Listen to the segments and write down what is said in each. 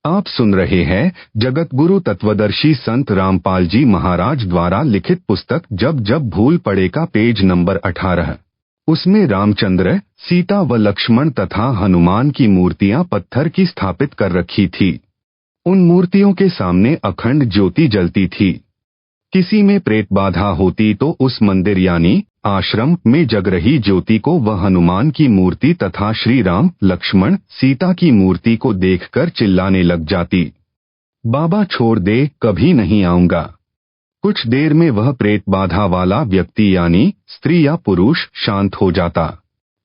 आप सुन रहे हैं जगत गुरु तत्वदर्शी संत रामपाल जी महाराज द्वारा लिखित पुस्तक जब जब भूल पड़े का पेज नंबर 18। उसमें रामचंद्र, सीता व लक्ष्मण तथा हनुमान की मूर्तियां पत्थर की स्थापित कर रखी थी। उन मूर्तियों के सामने अखंड ज्योति जलती थी। किसी में प्रेत बाधा होती तो उस मंदिर यानी आश्रम में जग रही ज्योति को वह हनुमान की मूर्ति तथा श्री राम, लक्ष्मण, सीता की मूर्ति को देखकर चिल्लाने लग जाती, बाबा छोड़ दे, कभी नहीं आऊंगा। कुछ देर में वह प्रेत बाधा वाला व्यक्ति यानी स्त्री या पुरुष शांत हो जाता।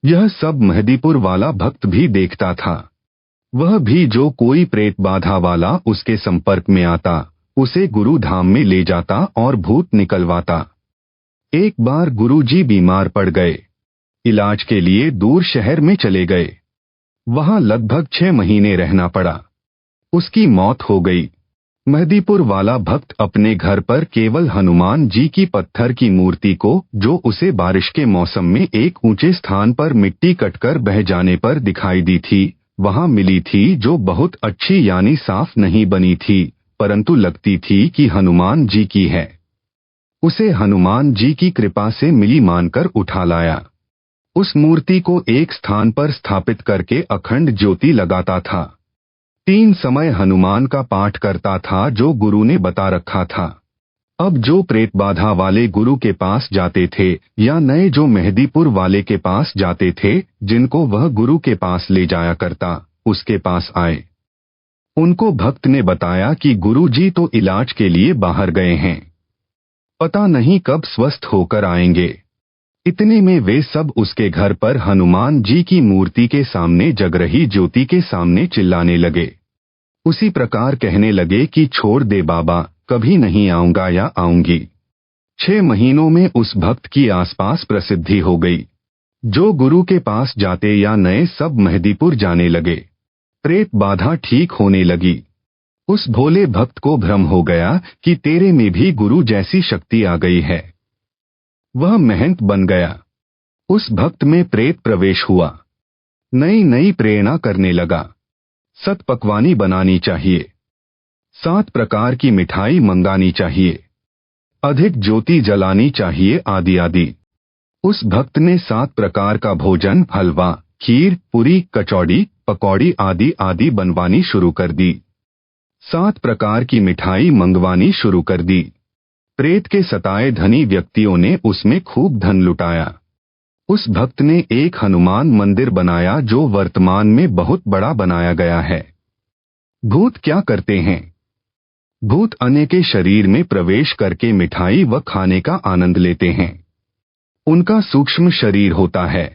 यह सब मेहदीपुर वाला भक्त भी देखता था। वह भी जो कोई प्रेत बाधा वाला उसके संपर्क में आता उसे गुरु धाम में ले जाता और भूत निकलवाता। एक बार गुरुजी बीमार पड़ गए। इलाज के लिए दूर शहर में चले गए। वहां लगभग 6 महीने रहना पड़ा। उसकी मौत हो गई। मेहदीपुर वाला भक्त अपने घर पर केवल हनुमान जी की पत्थर की मूर्ति को, जो उसे बारिश के मौसम में एक ऊंचे स्थान पर मिट्टी कटकर बह जाने पर दिखाई दी थी, वहां मिली थी, जो बहुत अच्छी यानी साफ नहीं बनी थी, परंतु लगती थी कि हनुमान जी की है। उसे हनुमान जी की कृपा से मिली मानकर उठा लाया। उस मूर्ति को एक स्थान पर स्थापित करके अखंड ज्योति लगाता था। 3 समय हनुमान का पाठ करता था जो गुरु ने बता रखा था। अब जो प्रेत बाधा वाले गुरु के पास जाते थे या नए जो मेहदीपुर वाले के पास जाते थे, जिनको वह गुरु के पास ले जाया करता, उसके पास आए। उनको भक्त ने बताया कि गुरुजी तो इलाज के लिए बाहर गए हैं, पता नहीं कब स्वस्थ होकर आएंगे। इतने में वे सब उसके घर पर हनुमान जी की मूर्ति के सामने जग रही ज्योति के सामने चिल्लाने लगे। उसी प्रकार कहने लगे कि छोड़ दे बाबा, कभी नहीं आऊंगा या आऊंगी। 6 महीनों में उस भक्त की आसपास प्रसिद्धि हो गई। जो गुरु के पास जाते या नए सब मेहदीपुर जाने लगे। प्रेत बाधा ठीक होने लगी। उस भोले भक्त को भ्रम हो गया कि तेरे में भी गुरु जैसी शक्ति आ गई है। वह महंत बन गया। उस भक्त में प्रेत प्रवेश हुआ। नई नई प्रेरणा करने लगा। सत पकवानी बनानी चाहिए, 7 प्रकार की मिठाई मंगानी चाहिए, अधिक ज्योति जलानी चाहिए, आदि आदि। उस भक्त ने 7 प्रकार का भोजन, हलवा, खीर, पूरी, कचौड़ी, पकौड़ी आदि आदि बनवानी शुरू कर दी। 7 प्रकार की मिठाई मंगवानी शुरू कर दी। प्रेत के सताए धनी व्यक्तियों ने उसमें खूब धन लुटाया। उस भक्त ने एक हनुमान मंदिर बनाया जो वर्तमान में बहुत बड़ा बनाया गया है। भूत क्या करते हैं? भूत अन्य के शरीर में प्रवेश करके मिठाई व खाने का आनंद लेते हैं। उनका सूक्ष्म शरीर होता है।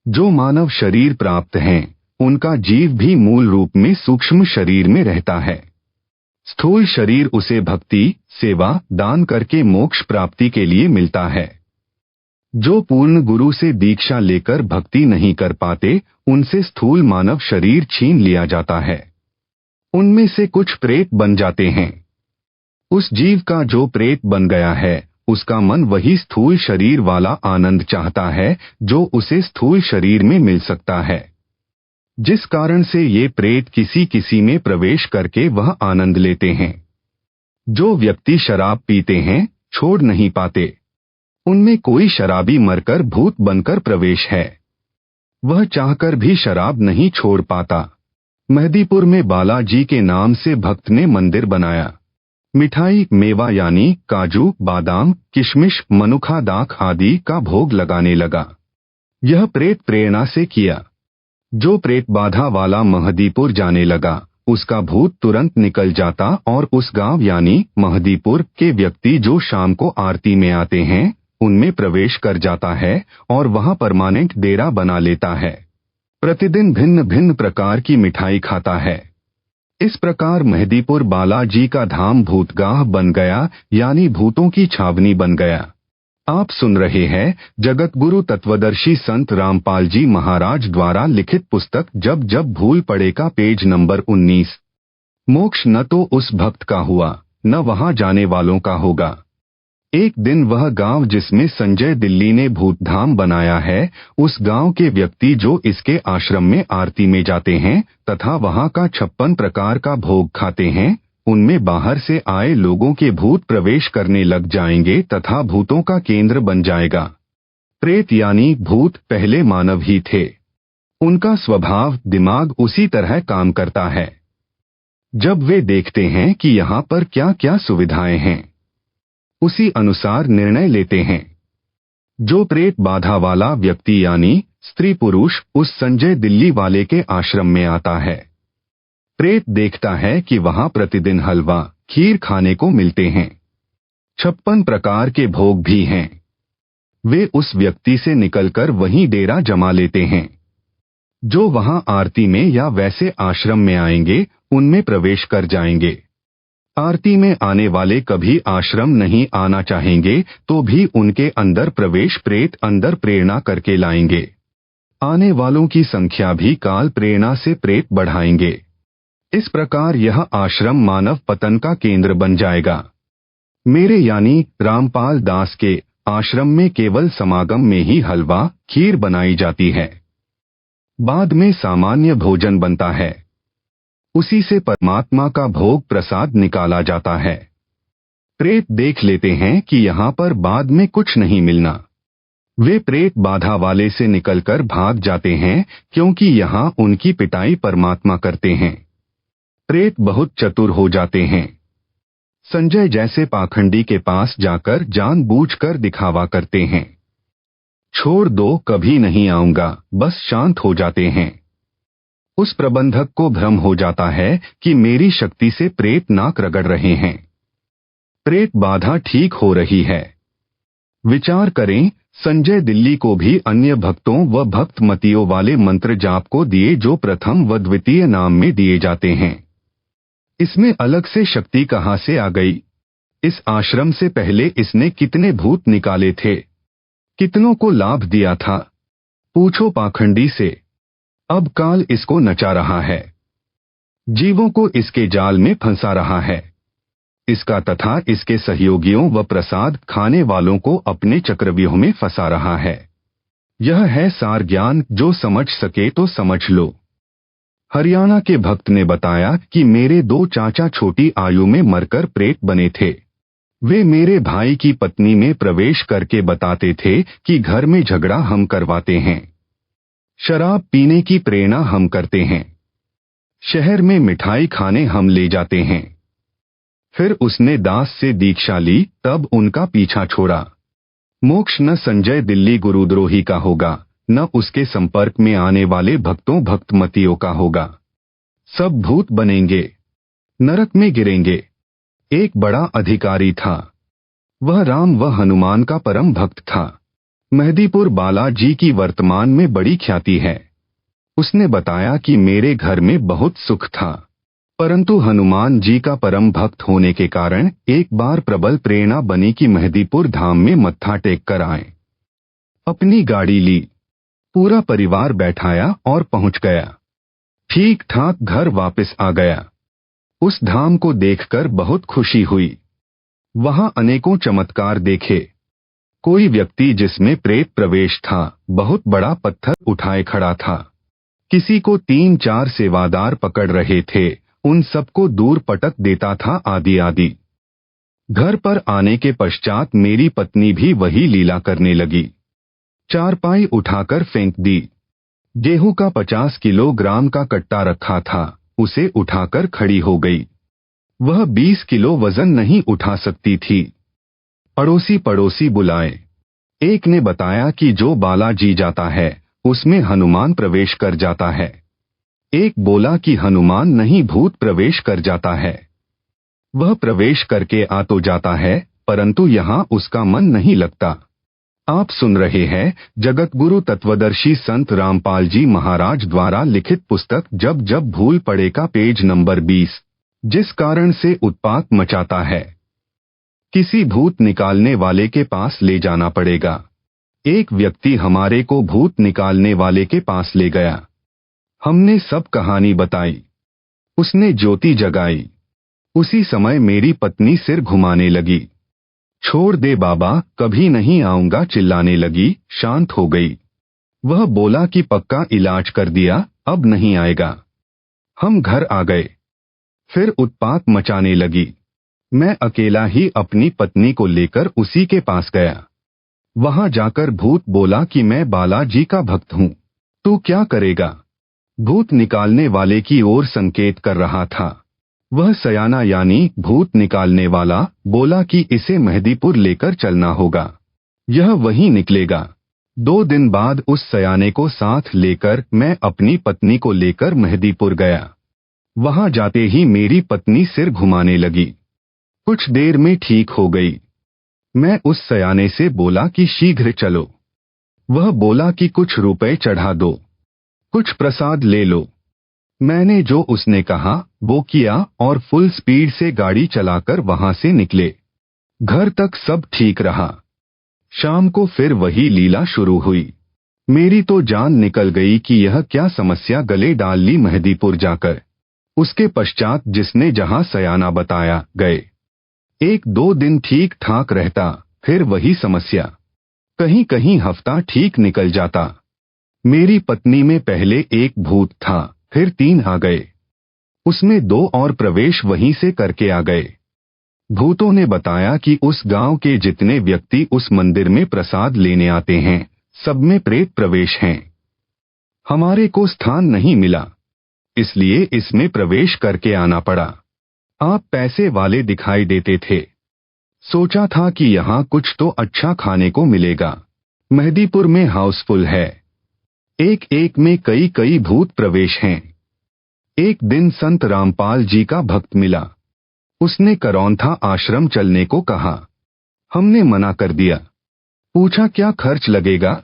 जो मानव शरीर प्राप्त हैं, उनका जीव भी मूल रूप में सूक्ष्म शरीर में रहता है। स्थूल शरीर उसे भक्ति, सेवा, दान करके मोक्ष प्राप्ति के लिए मिलता है। जो पूर्ण गुरु से दीक्षा लेकर भक्ति नहीं कर पाते, उनसे स्थूल मानव शरीर छीन लिया जाता है। उनमें से कुछ प्रेत बन जाते हैं। उस जीव का जो प्रेत बन गया है, उसका मन वही स्थूल शरीर वाला आनंद चाहता है जो उसे स्थूल शरीर में मिल सकता है। जिस कारण से ये प्रेत किसी किसी में प्रवेश करके वह आनंद लेते हैं। जो व्यक्ति शराब पीते हैं, छोड़ नहीं पाते। उनमें कोई शराबी मरकर भूत बनकर प्रवेश है। वह चाहकर भी शराब नहीं छोड़ पाता। मेहदीपुर में बालाजी के नाम से भक्त ने मंदिर बनाया। मिठाई, मेवा यानी काजू, बादाम, किशमिश, मनुखा दाख आदि का भोग लगाने लगा। यह प्रेत प्रेरणा से किया। जो प्रेत बाधा वाला मेहदीपुर जाने लगा, उसका भूत तुरंत निकल जाता और उस गांव यानी मेहदीपुर के व्यक्ति जो शाम को आरती में आते हैं, उनमें प्रवेश कर जाता है और वहां परमानेंट डेरा बना लेता है। प्रतिदिन भिन्न भिन्न प्रकार की मिठाई खाता है। इस प्रकार मेहदीपुर बालाजी का धाम भूतगाह बन गया, यानी भूतों की छावनी बन गया। आप सुन रहे हैं जगत गुरु तत्वदर्शी संत रामपाल जी महाराज द्वारा लिखित पुस्तक जब जब भूल पड़े का पेज नंबर 19। मोक्ष न तो उस भक्त का हुआ, न वहां जाने वालों का होगा। एक दिन वह गांव जिसमें संजय दिल्ली ने भूतधाम बनाया है, उस गांव के व्यक्ति जो इसके आश्रम में आरती में जाते हैं तथा वहां का 56 प्रकार का भोग खाते हैं, उनमें बाहर से आए लोगों के भूत प्रवेश करने लग जाएंगे तथा भूतों का केंद्र बन जाएगा। प्रेत यानी भूत पहले मानव ही थे। उनका स्वभाव दिमाग उसी तरह काम करता है। जब वे देखते हैं कि यहाँ पर क्या क्या सुविधाएं हैं, उसी अनुसार निर्णय लेते हैं। जो प्रेत बाधा वाला व्यक्ति यानी स्त्री पुरुष उस संजय दिल्ली वाले के आश्रम में आता है, प्रेत देखता है कि वहां प्रतिदिन हलवा खीर खाने को मिलते हैं, 56 प्रकार के भोग भी हैं। वे उस व्यक्ति से निकलकर वहीं डेरा जमा लेते हैं। जो वहां आरती में या वैसे आश्रम में आएंगे उनमें प्रवेश कर जाएंगे। आरती में आने वाले कभी आश्रम नहीं आना चाहेंगे तो भी उनके अंदर प्रवेश प्रेत अंदर प्रेरणा करके लाएंगे। आने वालों की संख्या भी काल प्रेरणा से प्रेत बढ़ाएंगे। इस प्रकार यह आश्रम मानव पतन का केंद्र बन जाएगा। मेरे यानी रामपाल दास के आश्रम में केवल समागम में ही हलवा खीर बनाई जाती है। बाद में सामान्य भोजन बनता है, उसी से परमात्मा का भोग प्रसाद निकाला जाता है। प्रेत देख लेते हैं कि यहाँ पर बाद में कुछ नहीं मिलना। वे प्रेत बाधा वाले से निकलकर भाग जाते हैं क्योंकि यहाँ उनकी पिटाई परमात्मा करते हैं। प्रेत बहुत चतुर हो जाते हैं। संजय जैसे पाखंडी के पास जाकर जानबूझकर दिखावा करते हैं। छोड़ दो, कभी नहीं आऊंगा, बस शांत हो जाते हैं। उस प्रबंधक को भ्रम हो जाता है कि मेरी शक्ति से प्रेत नाक रगड़ रहे हैं, प्रेत बाधा ठीक हो रही है। विचार करें, संजय दिल्ली को भी अन्य भक्तों व भक्तमतियों वाले मंत्र जाप को दिए जो प्रथम व द्वितीय नाम में दिए जाते हैं। इसमें अलग से शक्ति कहाँ से आ गई? इस आश्रम से पहले इसने कितने भूत निकाले थे, कितनों को लाभ दिया था? पूछो पाखंडी से। अब काल इसको नचा रहा है, जीवों को इसके जाल में फंसा रहा है। इसका तथा इसके सहयोगियों व प्रसाद खाने वालों को अपने चक्रव्यूह में फंसा रहा है। यह है सार ज्ञान, जो समझ सके तो समझ लो। हरियाणा के भक्त ने बताया कि मेरे 2 चाचा छोटी आयु में मरकर प्रेत बने थे। वे मेरे भाई की पत्नी में प्रवेश करके बताते थे कि घर में झगड़ा हम करवाते हैं, शराब पीने की प्रेरणा हम करते हैं, शहर में मिठाई खाने हम ले जाते हैं। फिर उसने दास से दीक्षा ली, तब उनका पीछा छोड़ा। मोक्ष न संजय दिल्ली गुरुद्रोही का होगा, न उसके संपर्क में आने वाले भक्तों भक्तमतियों का होगा। सब भूत बनेंगे, नरक में गिरेंगे। एक बड़ा अधिकारी था, वह राम व हनुमान का परम भक्त था। मेहदीपुर बालाजी की वर्तमान में बड़ी ख्याति है। उसने बताया कि मेरे घर में बहुत सुख था, परंतु हनुमान जी का परम भक्त होने के कारण एक बार प्रबल प्रेरणा बनी कि मेहदीपुर धाम में मत्था टेक कर आए। अपनी गाड़ी ली, पूरा परिवार बैठाया और पहुंच गया। ठीक ठाक घर वापस आ गया। उस धाम को देखकर बहुत खुशी हुई। वहां अनेकों चमत्कार देखे। कोई व्यक्ति जिसमें प्रेत प्रवेश था, बहुत बड़ा पत्थर उठाए खड़ा था। किसी को 3-4 सेवादार पकड़ रहे थे, उन सबको दूर पटक देता था, आदि आदि। घर पर आने के पश्चात मेरी पत्नी भी वही लीला करने लगी। चारपाई उठाकर फेंक दी। गेहूं का 50 किलोग्राम का कट्टा रखा था, उसे उठाकर खड़ी हो गई। वह 20 किलो वजन नहीं उठा सकती थी। अड़ोसी पड़ोसी बुलाए। एक ने बताया कि जो बालाजी जाता है उसमें हनुमान प्रवेश कर जाता है। एक बोला कि हनुमान नहीं, भूत प्रवेश कर जाता है। वह प्रवेश करके आ तो जाता है, परंतु यहाँ उसका मन नहीं लगता। आप सुन रहे हैं जगतगुरु तत्वदर्शी संत रामपाल जी महाराज द्वारा लिखित पुस्तक जब जब भूल पड़े का पेज नंबर 20। जिस कारण से उत्पात मचाता है, किसी भूत निकालने वाले के पास ले जाना पड़ेगा। एक व्यक्ति हमारे को भूत निकालने वाले के पास ले गया। हमने सब कहानी बताई। उसने ज्योति जगाई। उसी समय मेरी पत्नी सिर घुमाने लगी। छोड़ दे बाबा, कभी नहीं आऊंगा चिल्लाने लगी, शांत हो गई। वह बोला कि पक्का इलाज कर दिया, अब नहीं आएगा। हम घर आ गए। फिर उत्पात मचाने लगी। मैं अकेला ही अपनी पत्नी को लेकर उसी के पास गया। वहां जाकर भूत बोला कि मैं बालाजी का भक्त हूँ, तू क्या करेगा? भूत निकालने वाले की ओर संकेत कर रहा था। वह सयाना यानी भूत निकालने वाला बोला कि इसे मेहदीपुर लेकर चलना होगा, यह वहीं निकलेगा। 2 दिन बाद उस सयाने को साथ लेकर मैं अपनी पत्नी को लेकर मेहदीपुर गया। वहां जाते ही मेरी पत्नी सिर घुमाने लगी। कुछ देर में ठीक हो गई। मैं उस सयाने से बोला कि शीघ्र चलो। वह बोला कि कुछ रुपए चढ़ा दो, कुछ प्रसाद ले लो। मैंने जो उसने कहा वो किया और फुल स्पीड से गाड़ी चलाकर वहां से निकले। घर तक सब ठीक रहा। शाम को फिर वही लीला शुरू हुई। मेरी तो जान निकल गई कि यह क्या समस्या गले डाल ली मेहदीपुर जाकर। उसके पश्चात जिसने जहां सयाना बताया गए। 1-2 दिन ठीक ठाक रहता, फिर वही समस्या। कहीं कहीं हफ्ता ठीक निकल जाता। मेरी पत्नी में पहले एक भूत था, फिर 3 आ गए। उसमें 2 और प्रवेश वहीं से करके आ गए। भूतों ने बताया कि उस गांव के जितने व्यक्ति उस मंदिर में प्रसाद लेने आते हैं, सब में प्रेत प्रवेश हैं। हमारे को स्थान नहीं मिला, इसलिए इसमें प्रवेश करके आना पड़ा। आप पैसे वाले दिखाई देते थे। सोचा था कि यहाँ कुछ तो अच्छा खाने को मिलेगा। मेहदीपुर में हाउसफुल है, एक में कई कई भूत प्रवेश हैं। एक दिन संत रामपाल जी का भक्त मिला। उसने करौंथा आश्रम चलने को कहा। हमने मना कर दिया। पूछा क्या खर्च लगेगा?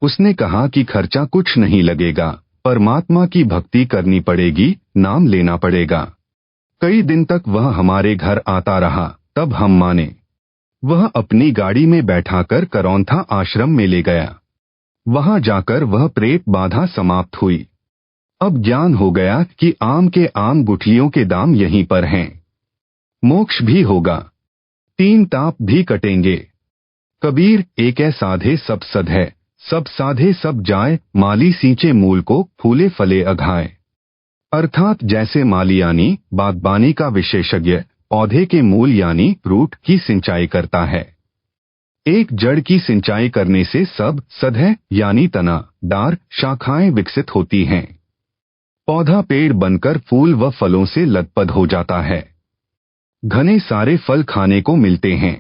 उसने कहा कि खर्चा कुछ नहीं लगेगा, परमात्मा की भक्ति करनी पड़ेगी, नाम लेना पड़ेगा। कई दिन तक वह हमारे घर आता रहा, तब हम माने। वह अपनी गाड़ी में बैठाकर करौंथा आश्रम में ले गया। वहां जाकर वह प्रेत बाधा समाप्त हुई। अब ज्ञान हो गया कि आम के आम गुठलियों के दाम यहीं पर हैं। मोक्ष भी होगा, 3 ताप भी कटेंगे। कबीर एकै साधे सब सधै, सब साधे सब जाए, माली सींचे मूल को, फूले फले अघाए। अर्थात जैसे माली यानी बागबानी का विशेषज्ञ पौधे के मूल यानी रूट की सिंचाई करता है। एक जड़ की सिंचाई करने से सब सधै यानी तना, डार, शाखाएं विकसित होती हैं। पौधा पेड़ बनकर फूल व फलों से लदपद हो जाता है। घने सारे फल खाने को मिलते हैं।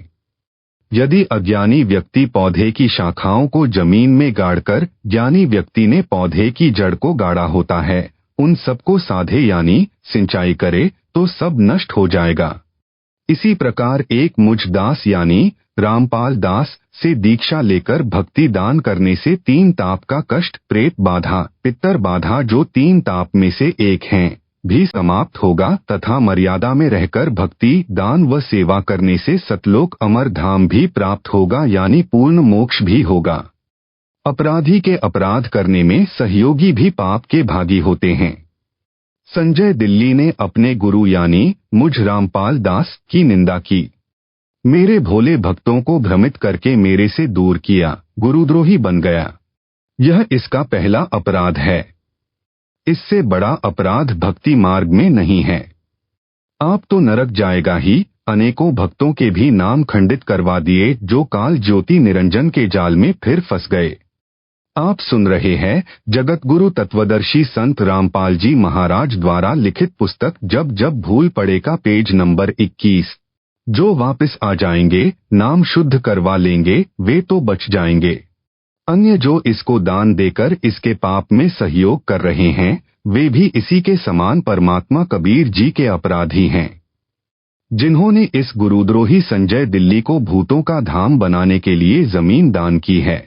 यदि अज्ञानी व्यक्ति पौधे की शाखाओं को जमीन में गाड़कर ज्ञानी व्यक्ति ने पौधे की जड़ को गाड़ा होता है, उन सबको साधे यानी सिंचाई करे तो सब नष्ट हो जाएगा। इसी प्रकार एक मुझ दास यानी रामपाल दास से दीक्षा लेकर भक्ति दान करने से 3 ताप का कष्ट, प्रेत बाधा, पितर बाधा जो 3 ताप में से एक हैं, भी समाप्त होगा तथा मर्यादा में रहकर भक्ति दान व सेवा करने से सतलोक अमर धाम भी प्राप्त होगा यानी पूर्ण मोक्ष भी होगा। अपराधी के अपराध करने में सहयोगी भी पाप के भागी होते हैं। संजय दिल्ली ने अपने गुरु यानी मुझ रामपाल दास की निंदा की। मेरे भोले भक्तों को भ्रमित करके मेरे से दूर किया, गुरुद्रोही बन गया। यह इसका पहला अपराध है। इससे बड़ा अपराध भक्ति मार्ग में नहीं है। आप तो नरक जाएगा ही, अनेकों भक्तों के भी नाम खंडित करवा दिए जो काल ज्योति निरंजन के जाल में फिर फंस गए। आप सुन रहे हैं जगतगुरु तत्वदर्शी संत रामपाल जी महाराज द्वारा लिखित पुस्तक जब जब भूल पड़े का पेज नंबर 21। जो वापस आ जाएंगे, नाम शुद्ध करवा लेंगे, वे तो बच जाएंगे। अन्य जो इसको दान देकर इसके पाप में सहयोग कर रहे हैं, वे भी इसी के समान परमात्मा कबीर जी के अपराधी हैं। जिन्होंने इस गुरुद्रोही संजय दिल्ली को भूतों का धाम बनाने के लिए जमीन दान की है,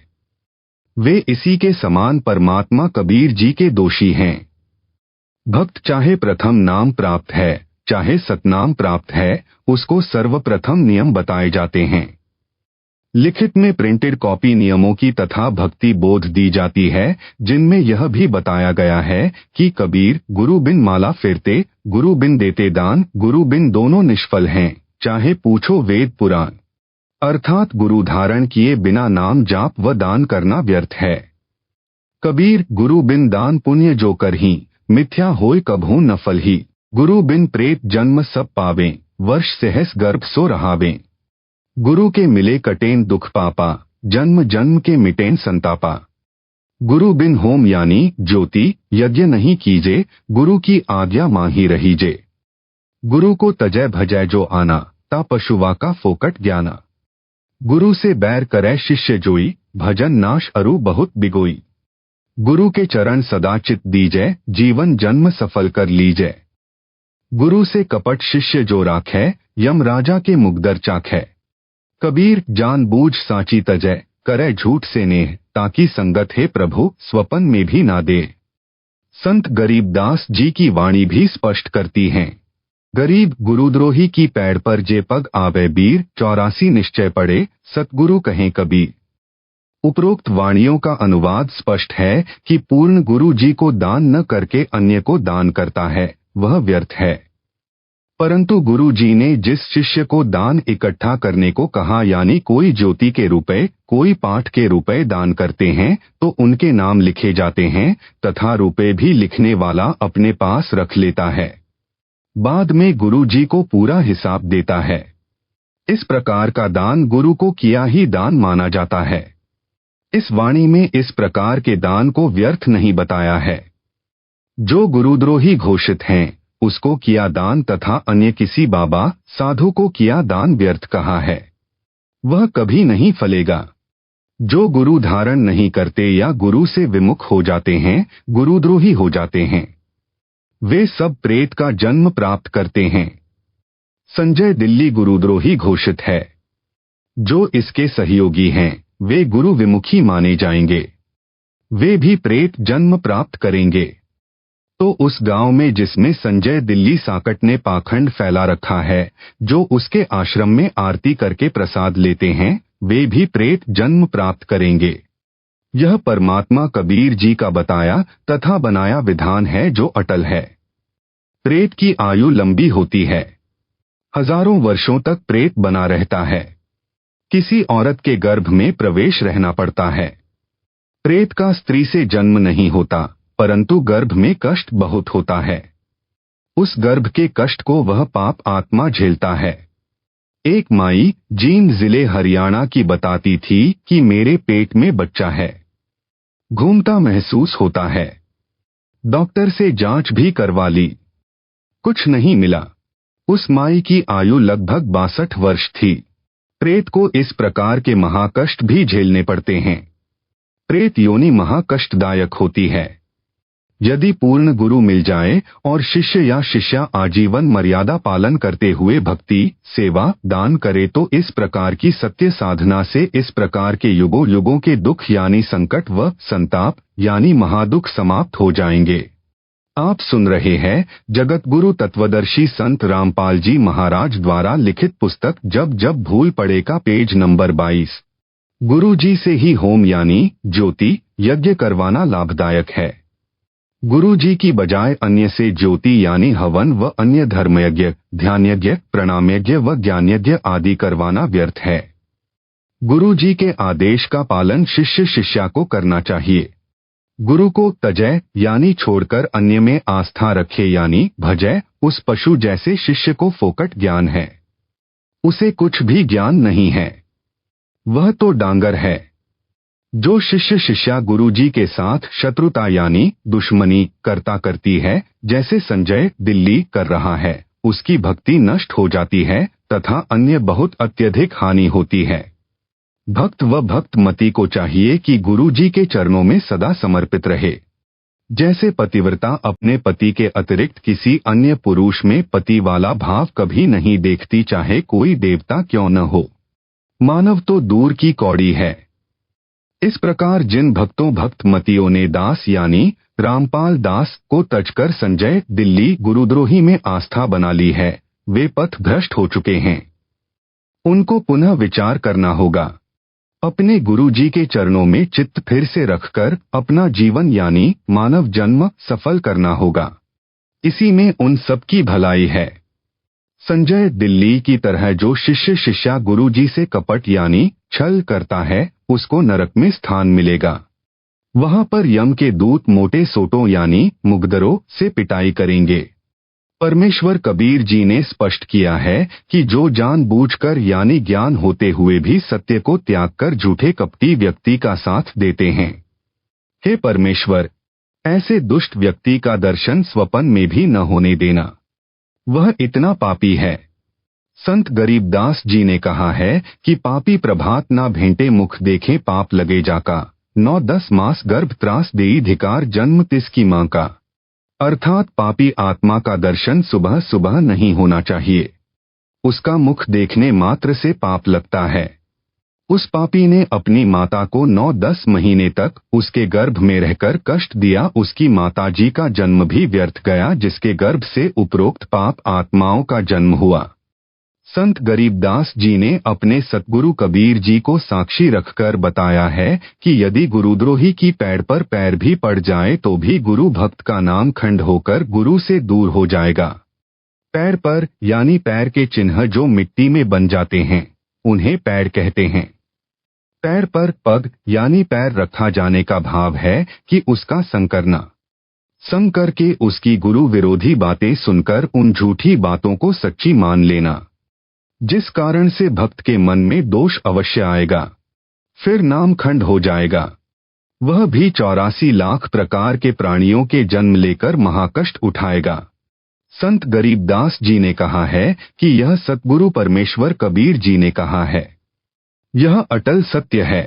वे इसी के समान परमात्मा कबीर जी के दोषी हैं। भक्त चाहे प्रथम नाम प्राप्त है, चाहे सतनाम प्राप्त है, उसको सर्वप्रथम नियम बताए जाते हैं। लिखित में प्रिंटेड कॉपी नियमों की तथा भक्ति बोध दी जाती है, जिनमें यह भी बताया गया है कि कबीर गुरु बिन माला फेरते, गुरु बिन देते दान, गुरु बिन दोनों निष्फल हैं, चाहे पूछो वेद पुराण। अर्थात गुरु धारण किए बिना नाम जाप व दान करना व्यर्थ है। कबीर गुरु बिन दान पुण्य जो करही, मिथ्या होय कभू न फलही। गुरु बिन प्रेत जन्म सब पावें, वर्ष सहस गर्भ सो रहावें। गुरु के मिले कटेन दुख पापा, जन्म जन्म के मिटेन संतापा। गुरु बिन होम यानी ज्योति यज्ञ नहीं कीजे, गुरु की आज्ञा माही रहीजे। गुरु को तजय भजय जो आना, ता पशुवा का फोकट ज्ञाना। गुरु से बैर करे शिष्य जोई, भजन नाश अरु बहुत बिगोई। गुरु के चरण सदा चित दीजय, जीवन जन्म सफल कर लीजय। गुरु से कपट शिष्य जो राखै, यम राजा के मुगदर चाखै। कबीर जानबूझ साची तजय, करे झूठ से नेह, ताकि संगत है प्रभु स्वपन में भी ना दे। संत गरीबदास जी की वाणी भी स्पष्ट करती हैं। गरीब गुरुद्रोही की पैड़ पर जे पग आवे बीर, 84 निश्चय पड़े सतगुरु कहें कबीर। उपरोक्त वाणियों का अनुवाद स्पष्ट है कि पूर्ण गुरु जी को दान न करके अन्य को दान करता है वह व्यर्थ है। परंतु गुरु जी ने जिस शिष्य को दान इकट्ठा करने को कहा यानी कोई ज्योति के रुपए, कोई पाठ के रुपए दान करते हैं तो उनके नाम लिखे जाते हैं तथा रुपए भी लिखने वाला अपने पास रख लेता है। बाद में गुरु जी को पूरा हिसाब देता है। इस प्रकार का दान गुरु को किया ही दान माना जाता है। इस वाणी में इस प्रकार के दान को व्यर्थ नहीं बताया है। जो गुरुद्रोही घोषित हैं, उसको किया दान तथा अन्य किसी बाबा साधु को किया दान व्यर्थ कहा है, वह कभी नहीं फलेगा। जो गुरु धारण नहीं करते या गुरु से विमुख हो जाते हैं, गुरुद्रोही हो जाते हैं, वे सब प्रेत का जन्म प्राप्त करते हैं। संजय दिल्ली गुरुद्रोही घोषित है। जो इसके सहयोगी हैं, वे गुरु विमुखी माने जाएंगे, वे भी प्रेत जन्म प्राप्त करेंगे। तो उस गांव में जिसमें संजय दिल्ली साकट ने पाखंड फैला रखा है, जो उसके आश्रम में आरती करके प्रसाद लेते हैं, वे भी प्रेत जन्म प्राप्त करेंगे। यह परमात्मा कबीर जी का बताया तथा बनाया विधान है जो अटल है। प्रेत की आयु लंबी होती है, हजारों वर्षों तक प्रेत बना रहता है। किसी औरत के गर्भ में प्रवेश रहना पड़ता है। प्रेत का स्त्री से जन्म नहीं होता, परंतु गर्भ में कष्ट बहुत होता है। उस गर्भ के कष्ट को वह पाप आत्मा झेलता है। एक माई जींद जिले हरियाणा की बताती थी कि मेरे पेट में बच्चा है, घूमता महसूस होता है। डॉक्टर से जांच भी करवा ली, कुछ नहीं मिला। उस माई की आयु लगभग 62 वर्ष थी। प्रेत को इस प्रकार के महाकष्ट भी झेलने पड़ते हैं। प्रेत योनि महाकष्टदायक होती है। यदि पूर्ण गुरु मिल जाए और शिष्य या शिष्या आजीवन मर्यादा पालन करते हुए भक्ति, सेवा, दान करे तो इस प्रकार की सत्य साधना से इस प्रकार के युगों युगों के दुख यानी संकट व संताप यानी महादुख समाप्त हो जाएंगे। आप सुन रहे हैं जगत गुरु तत्वदर्शी संत रामपाल जी महाराज द्वारा लिखित पुस्तक जब जब भूल पड़े का पेज नंबर 22। गुरु जी से ही होम यानी ज्योति यज्ञ करवाना लाभदायक है। गुरु जी की बजाय अन्य से ज्योति यानी हवन व अन्य धर्मयज्ञ, ध्यानयज्ञ, प्रणामयज्ञ व ज्ञानयज्ञ आदि करवाना व्यर्थ है। गुरु जी के आदेश का पालन शिष्य शिष्या को करना चाहिए। गुरु को तजय यानी छोड़कर अन्य में आस्था रखे यानी भजय, उस पशु जैसे शिष्य को फोकट ज्ञान है, उसे कुछ भी ज्ञान नहीं है, वह तो डांगर है। जो शिष्य शिष्या गुरु जी के साथ शत्रुता यानी दुश्मनी करता करती है, जैसे संजय दिल्ली कर रहा है, उसकी भक्ति नष्ट हो जाती है तथा अन्य बहुत अत्यधिक हानि होती है। भक्त व भक्त मति को चाहिए कि गुरु जी के चरणों में सदा समर्पित रहे। जैसे पतिव्रता अपने पति के अतिरिक्त किसी अन्य पुरुष में पति वाला भाव कभी नहीं देखती, चाहे कोई देवता क्यों न हो। मानव तो दूर की कौड़ी है। इस प्रकार जिन भक्तों भक्त मतियों ने दास यानी रामपाल दास को तजकर संजय दिल्ली गुरुद्रोही में आस्था बना ली है, वे पथ भ्रष्ट हो चुके हैं। उनको पुनः विचार करना होगा। अपने गुरु जी के चरणों में चित्त फिर से रखकर अपना जीवन यानी मानव जन्म सफल करना होगा। इसी में उन सबकी भलाई है। संजय दिल्ली की तरह जो शिष्य शिष्या गुरु जी से कपट यानी छल करता है, उसको नरक में स्थान मिलेगा। वहां पर यम के दूत मोटे सोटों यानी मुगदरों से पिटाई करेंगे। परमेश्वर कबीर जी ने स्पष्ट किया है कि जो जानबूझकर यानी ज्ञान होते हुए भी सत्य को त्याग कर झूठे कपटी व्यक्ति का साथ देते हैं, हे परमेश्वर, ऐसे दुष्ट व्यक्ति का दर्शन स्वप्न में भी न होने देना। वह इतना पापी है। संत गरीबदास जी ने कहा है कि पापी प्रभात ना भेंटे मुख देखे पाप लगे जाका, 9-10 मास गर्भ त्रास देई धिकार जन्म तिसकी मां का। अर्थात पापी आत्मा का दर्शन सुबह सुबह नहीं होना चाहिए। उसका मुख देखने मात्र से पाप लगता है। उस पापी ने अपनी माता को 9-10 महीने तक उसके गर्भ में रहकर कष्ट दिया। उसकी माताजी का जन्म भी व्यर्थ गया, जिसके गर्भ से उपरोक्त पाप आत्माओं का जन्म हुआ। संत गरीबदास जी ने अपने सतगुरु कबीर जी को साक्षी रखकर बताया है कि यदि गुरुद्रोही की पैर पर पैर भी पड़ जाए तो भी गुरु भक्त का नाम खंड होकर गुरु से दूर हो जाएगा। पैर पर यानी पैर के चिन्ह जो मिट्टी में बन जाते हैं, उन्हें पैर कहते हैं। पैर पर पग यानी पैर रखा जाने का भाव है कि उसका संग करना। संग करके उसकी गुरु विरोधी बातें सुनकर उन झूठी बातों को सच्ची मान लेना, जिस कारण से भक्त के मन में दोष अवश्य आएगा, फिर नाम खंड हो जाएगा। वह भी 84 लाख प्रकार के प्राणियों के जन्म लेकर महाकष्ट उठाएगा। संत गरीबदास जी ने कहा है कि यह सतगुरु परमेश्वर कबीर जी ने कहा है। यह अटल सत्य है।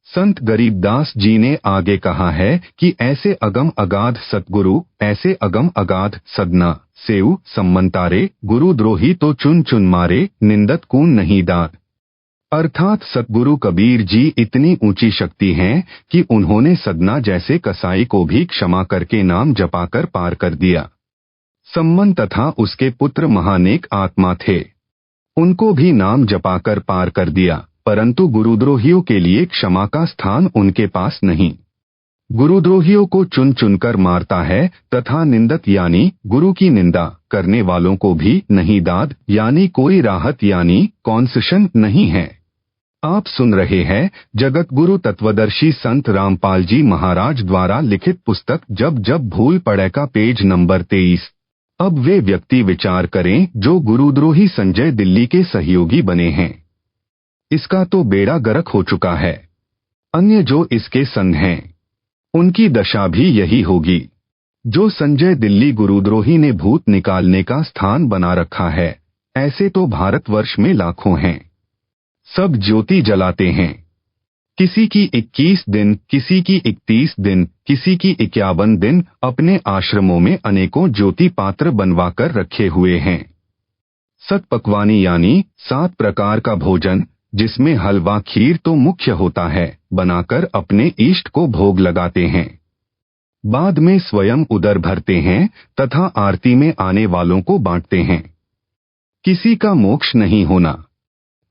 संत गरीबदास जी ने आगे कहा है कि ऐसे अगम अगाध सतगुरु, ऐसे अगम अगाध सदना सेऊ सम्मंतारे, गुरुद्रोही तो चुन चुन मारे, निंदत कून नहीं दात। अर्थात सतगुरु कबीर जी इतनी ऊंची शक्ति हैं कि उन्होंने सदना जैसे कसाई को भी क्षमा करके नाम जपाकर पार कर दिया। सम्मन तथा उसके पुत्र महानेक आत्मा थे, उनको भी नाम जपाकर पार कर दिया, परंतु गुरुद्रोहियों के लिए क्षमा का स्थान उनके पास नहीं। गुरुद्रोहियों को चुन चुनकर मारता है तथा निंदक यानी गुरु की निंदा करने वालों को भी नहीं दाद यानी कोई राहत यानी कॉन्सेशन नहीं है। आप सुन रहे हैं जगत गुरु तत्वदर्शी संत रामपाल जी महाराज द्वारा लिखित पुस्तक जब जब भूल पड़े का पेज नंबर 23। अब वे व्यक्ति विचार करें जो गुरुद्रोही संजय दिल्ली के सहयोगी बने हैं। इसका तो बेड़ा गर्क हो चुका है। अन्य जो इसके संग हैं, उनकी दशा भी यही होगी। जो संजय दिल्ली गुरुद्रोही ने भूत निकालने का स्थान बना रखा है, ऐसे तो भारतवर्ष में लाखों हैं। सब ज्योति जलाते हैं, किसी की 21 दिन, किसी की 31 दिन, किसी की 51 दिन। अपने आश्रमों में अनेकों ज्योति पात्र बनवाकर रखे हुए हैं। सत पकवानी यानी 7 प्रकार का भोजन, जिसमें हलवा खीर तो मुख्य होता है, बनाकर अपने इष्ट को भोग लगाते हैं। बाद में स्वयं उदर भरते हैं तथा आरती में आने वालों को बांटते हैं। किसी का मोक्ष नहीं होना।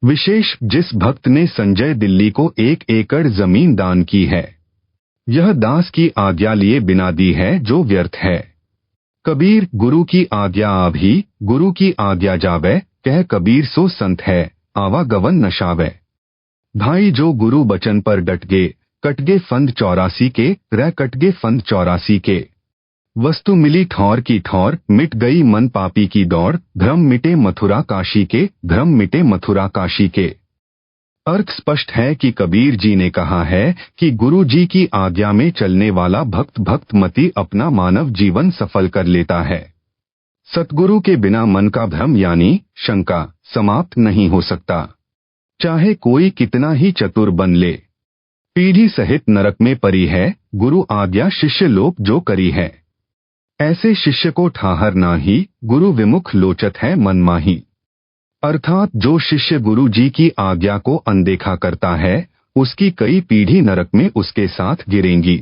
विशेष जिस भक्त ने संजय दिल्ली को 1 एकड़ जमीन दान की है, यह दास की आज्ञा लिए बिना दी है जो व्यर्थ है। कबीर गुरु की आज्ञा आभी, गुरु की आज्ञा जावे, कह कबीर सो संत है, आवागवन नशावे। भाई जो गुरु बचन पर डट गे, कटगे फंद 84 के, रह कटगे फंद 84 के। वस्तु मिली ठौर की ठौर, मिट गई मन पापी की दौड़, भ्रम मिटे मथुरा काशी के, भ्रम मिटे मथुरा काशी के। अर्थ स्पष्ट है कि कबीर जी ने कहा है कि गुरु जी की आज्ञा में चलने वाला भक्त भक्तमती अपना मानव जीवन सफल कर लेता है। सतगुरु के बिना मन का भ्रम यानी शंका समाप्त नहीं हो सकता, चाहे कोई कितना ही चतुर बन ले। पीढ़ी सहित नरक में परी है, गुरु आज्ञा शिष्य लोप जो करी है। ऐसे शिष्य को ठाहर ना ही, गुरु विमुख लोचत है मन माही। अर्थात जो शिष्य गुरु जी की आज्ञा को अनदेखा करता है, उसकी कई पीढ़ी नरक में उसके साथ गिरेंगी।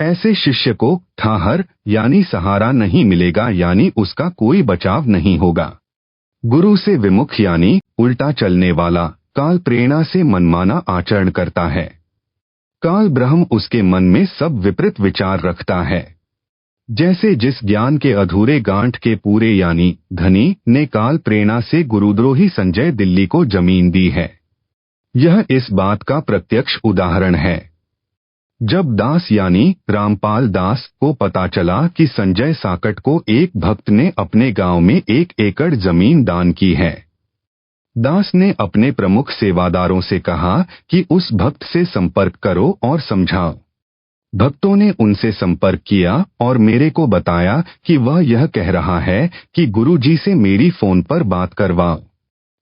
ऐसे शिष्य को ठाहर यानी सहारा नहीं मिलेगा, यानी उसका कोई बचाव नहीं होगा। गुरु से विमुख यानी उल्टा चलने वाला, काल प्रेरणा से मनमाना आचरण करता है। काल ब्रह्म उसके मन में सब विपरीत विचार रखता है। जैसे जिस ज्ञान के अधूरे गांठ के पूरे यानी धनी ने काल प्रेरणा से गुरुद्रोही संजय दिल्ली को जमीन दी है। यह इस बात का प्रत्यक्ष उदाहरण है। जब दास यानी रामपाल दास को पता चला कि संजय साकट को एक भक्त ने अपने गांव में 1 एकड़ जमीन दान की है, दास ने अपने प्रमुख सेवादारों से कहा कि उस भक्त से संपर्क करो और समझाओ। भक्तों ने उनसे संपर्क किया और मेरे को बताया कि वह यह कह रहा है कि गुरुजी से मेरी फोन पर बात करवाओ।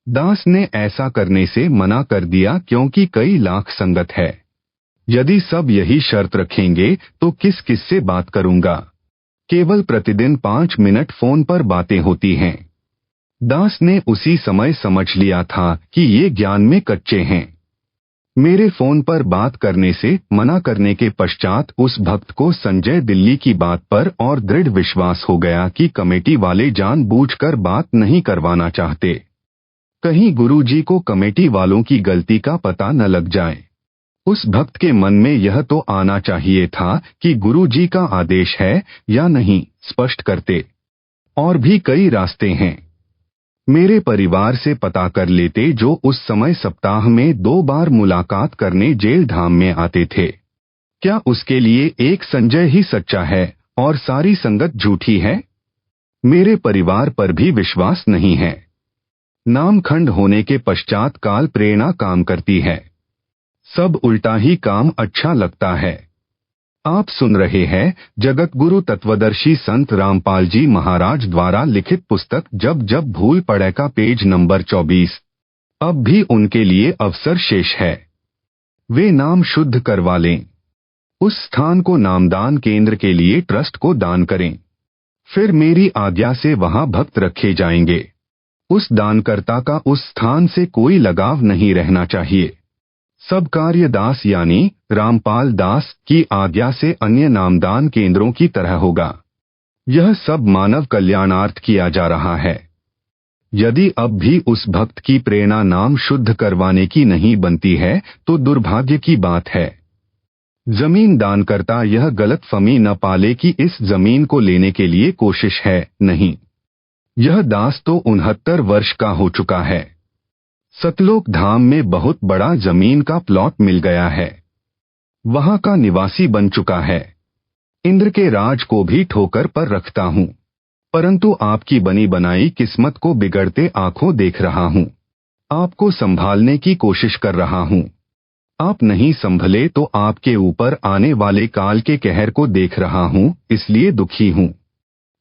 दास ने ऐसा करने से मना कर दिया क्योंकि कई लाख संगत है। यदि सब यही शर्त रखेंगे तो किस किस से बात करूंगा। केवल प्रतिदिन 5 मिनट फोन पर बातें होती हैं। दास ने उसी समय समझ लिया था कि ये ज्ञान में कच्चे हैं। मेरे फोन पर बात करने से मना करने के पश्चात उस भक्त को संजय दिल्ली की बात पर और दृढ़ विश्वास हो गया कि कमेटी वाले जानबूझकर बात नहीं करवाना चाहते। कहीं गुरुजी को कमेटी वालों की गलती का पता न लग जाए। उस भक्त के मन में यह तो आना चाहिए था कि गुरुजी का आदेश है या नहीं, स्पष्ट करते। और भी कई रास्ते हैं। मेरे परिवार से पता कर लेते जो उस समय सप्ताह में 2 बार मुलाकात करने जेल धाम में आते थे। क्या उसके लिए एक संजय ही सच्चा है और सारी संगत झूठी है? मेरे परिवार पर भी विश्वास नहीं है। नामखंड होने के पश्चात काल प्रेरणा काम करती है। सब उल्टा ही काम अच्छा लगता है। आप सुन रहे हैं जगतगुरु तत्वदर्शी संत रामपाल जी महाराज द्वारा लिखित पुस्तक जब जब भूल पड़े का पेज नंबर 24। अब भी उनके लिए अवसर शेष है। वे नाम शुद्ध करवा लें। उस स्थान को नामदान केंद्र के लिए ट्रस्ट को दान करें। फिर मेरी आज्ञा से वहां भक्त रखे जाएंगे। उस दानकर्ता का उस स्थान से कोई लगाव नहीं रहना चाहिए। सब कार्य दास यानी रामपाल दास की आज्ञा से अन्य नामदान केंद्रों की तरह होगा। यह सब मानव कल्याणार्थ किया जा रहा है। यदि अब भी उस भक्त की प्रेरणा नाम शुद्ध करवाने की नहीं बनती है तो दुर्भाग्य की बात है। जमीन दानकर्ता यह गलतफहमी न पाले कि इस जमीन को लेने के लिए कोशिश है, नहीं। यह दास तो 69 वर्ष का हो चुका है। सतलोक धाम में बहुत बड़ा जमीन का प्लॉट मिल गया है। वहां का निवासी बन चुका है। इंद्र के राज को भी ठोकर पर रखता हूं, परंतु आपकी बनी बनाई किस्मत को बिगड़ते आंखों देख रहा हूं। आपको संभालने की कोशिश कर रहा हूं। आप नहीं संभले तो आपके ऊपर आने वाले काल के कहर को देख रहा हूं, इसलिए दुखी हूं।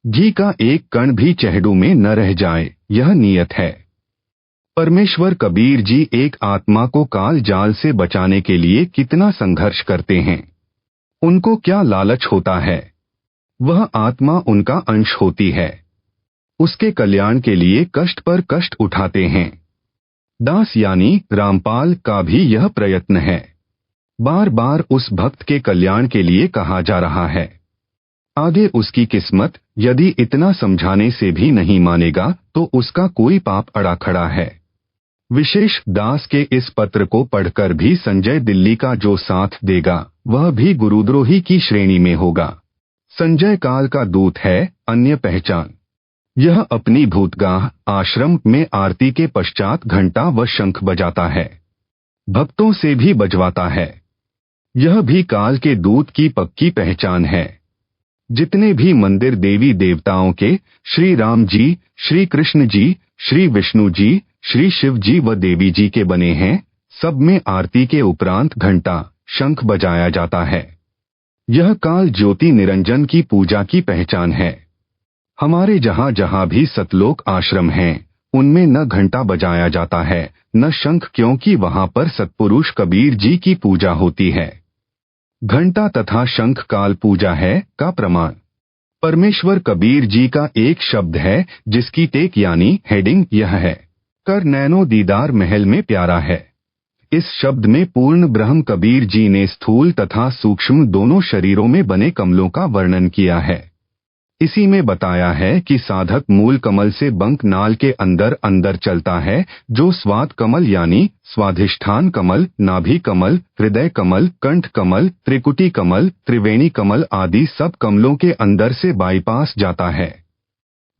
घी का एक कण भी चहेड़ू में न रह जाए, यह नियत है। परमेश्वर कबीर जी एक आत्मा को काल जाल से बचाने के लिए कितना संघर्ष करते हैं। उनको क्या लालच होता है? वह आत्मा उनका अंश होती है। उसके कल्याण के लिए कष्ट पर कष्ट उठाते हैं। दास यानी रामपाल का भी यह प्रयत्न है। बार बार उस भक्त के कल्याण के लिए कहा जा रहा है। आगे उसकी किस्मत यदि इतना समझाने से भी नहीं मानेगा तो उसका कोई पाप अड़ा खड़ा है। विशेष दास के इस पत्र को पढ़कर भी संजय दिल्ली का जो साथ देगा वह भी गुरुद्रोही की श्रेणी में होगा। संजय काल का दूत है, अन्य पहचान। यह अपनी भूतगाह आश्रम में आरती के पश्चात घंटा व शंख बजाता है। भक्तों से भी बजवाता है। यह भी काल के दूत की पक्की पहचान है। जितने भी मंदिर देवी देवताओं के, श्री राम जी, श्री कृष्ण जी, श्री विष्णु जी, श्री शिव जी व देवी जी के बने हैं, सब में आरती के उपरांत घंटा शंख बजाया जाता है। यह काल ज्योति निरंजन की पूजा की पहचान है। हमारे जहां जहां भी सतलोक आश्रम हैं, उनमें न घंटा बजाया जाता है न शंख, क्योंकि वहां पर सतपुरुष कबीर जी की पूजा होती है। घंटा तथा शंख काल पूजा है का प्रमाण परमेश्वर कबीर जी का एक शब्द है जिसकी टेक यानी हेडिंग यह है, कर नैनो दीदार महल में प्यारा है। इस शब्द में पूर्ण ब्रह्म कबीर जी ने स्थूल तथा सूक्ष्म दोनों शरीरों में बने कमलों का वर्णन किया है। इसी में बताया है कि साधक मूल कमल से बंक नाल के अंदर अंदर चलता है, जो स्वाद कमल यानी स्वाधिष्ठान कमल, नाभि कमल, हृदय कमल, कंठ कमल, त्रिकुटी कमल, त्रिवेणी कमल आदि सब कमलों के अंदर से बाईपास जाता है।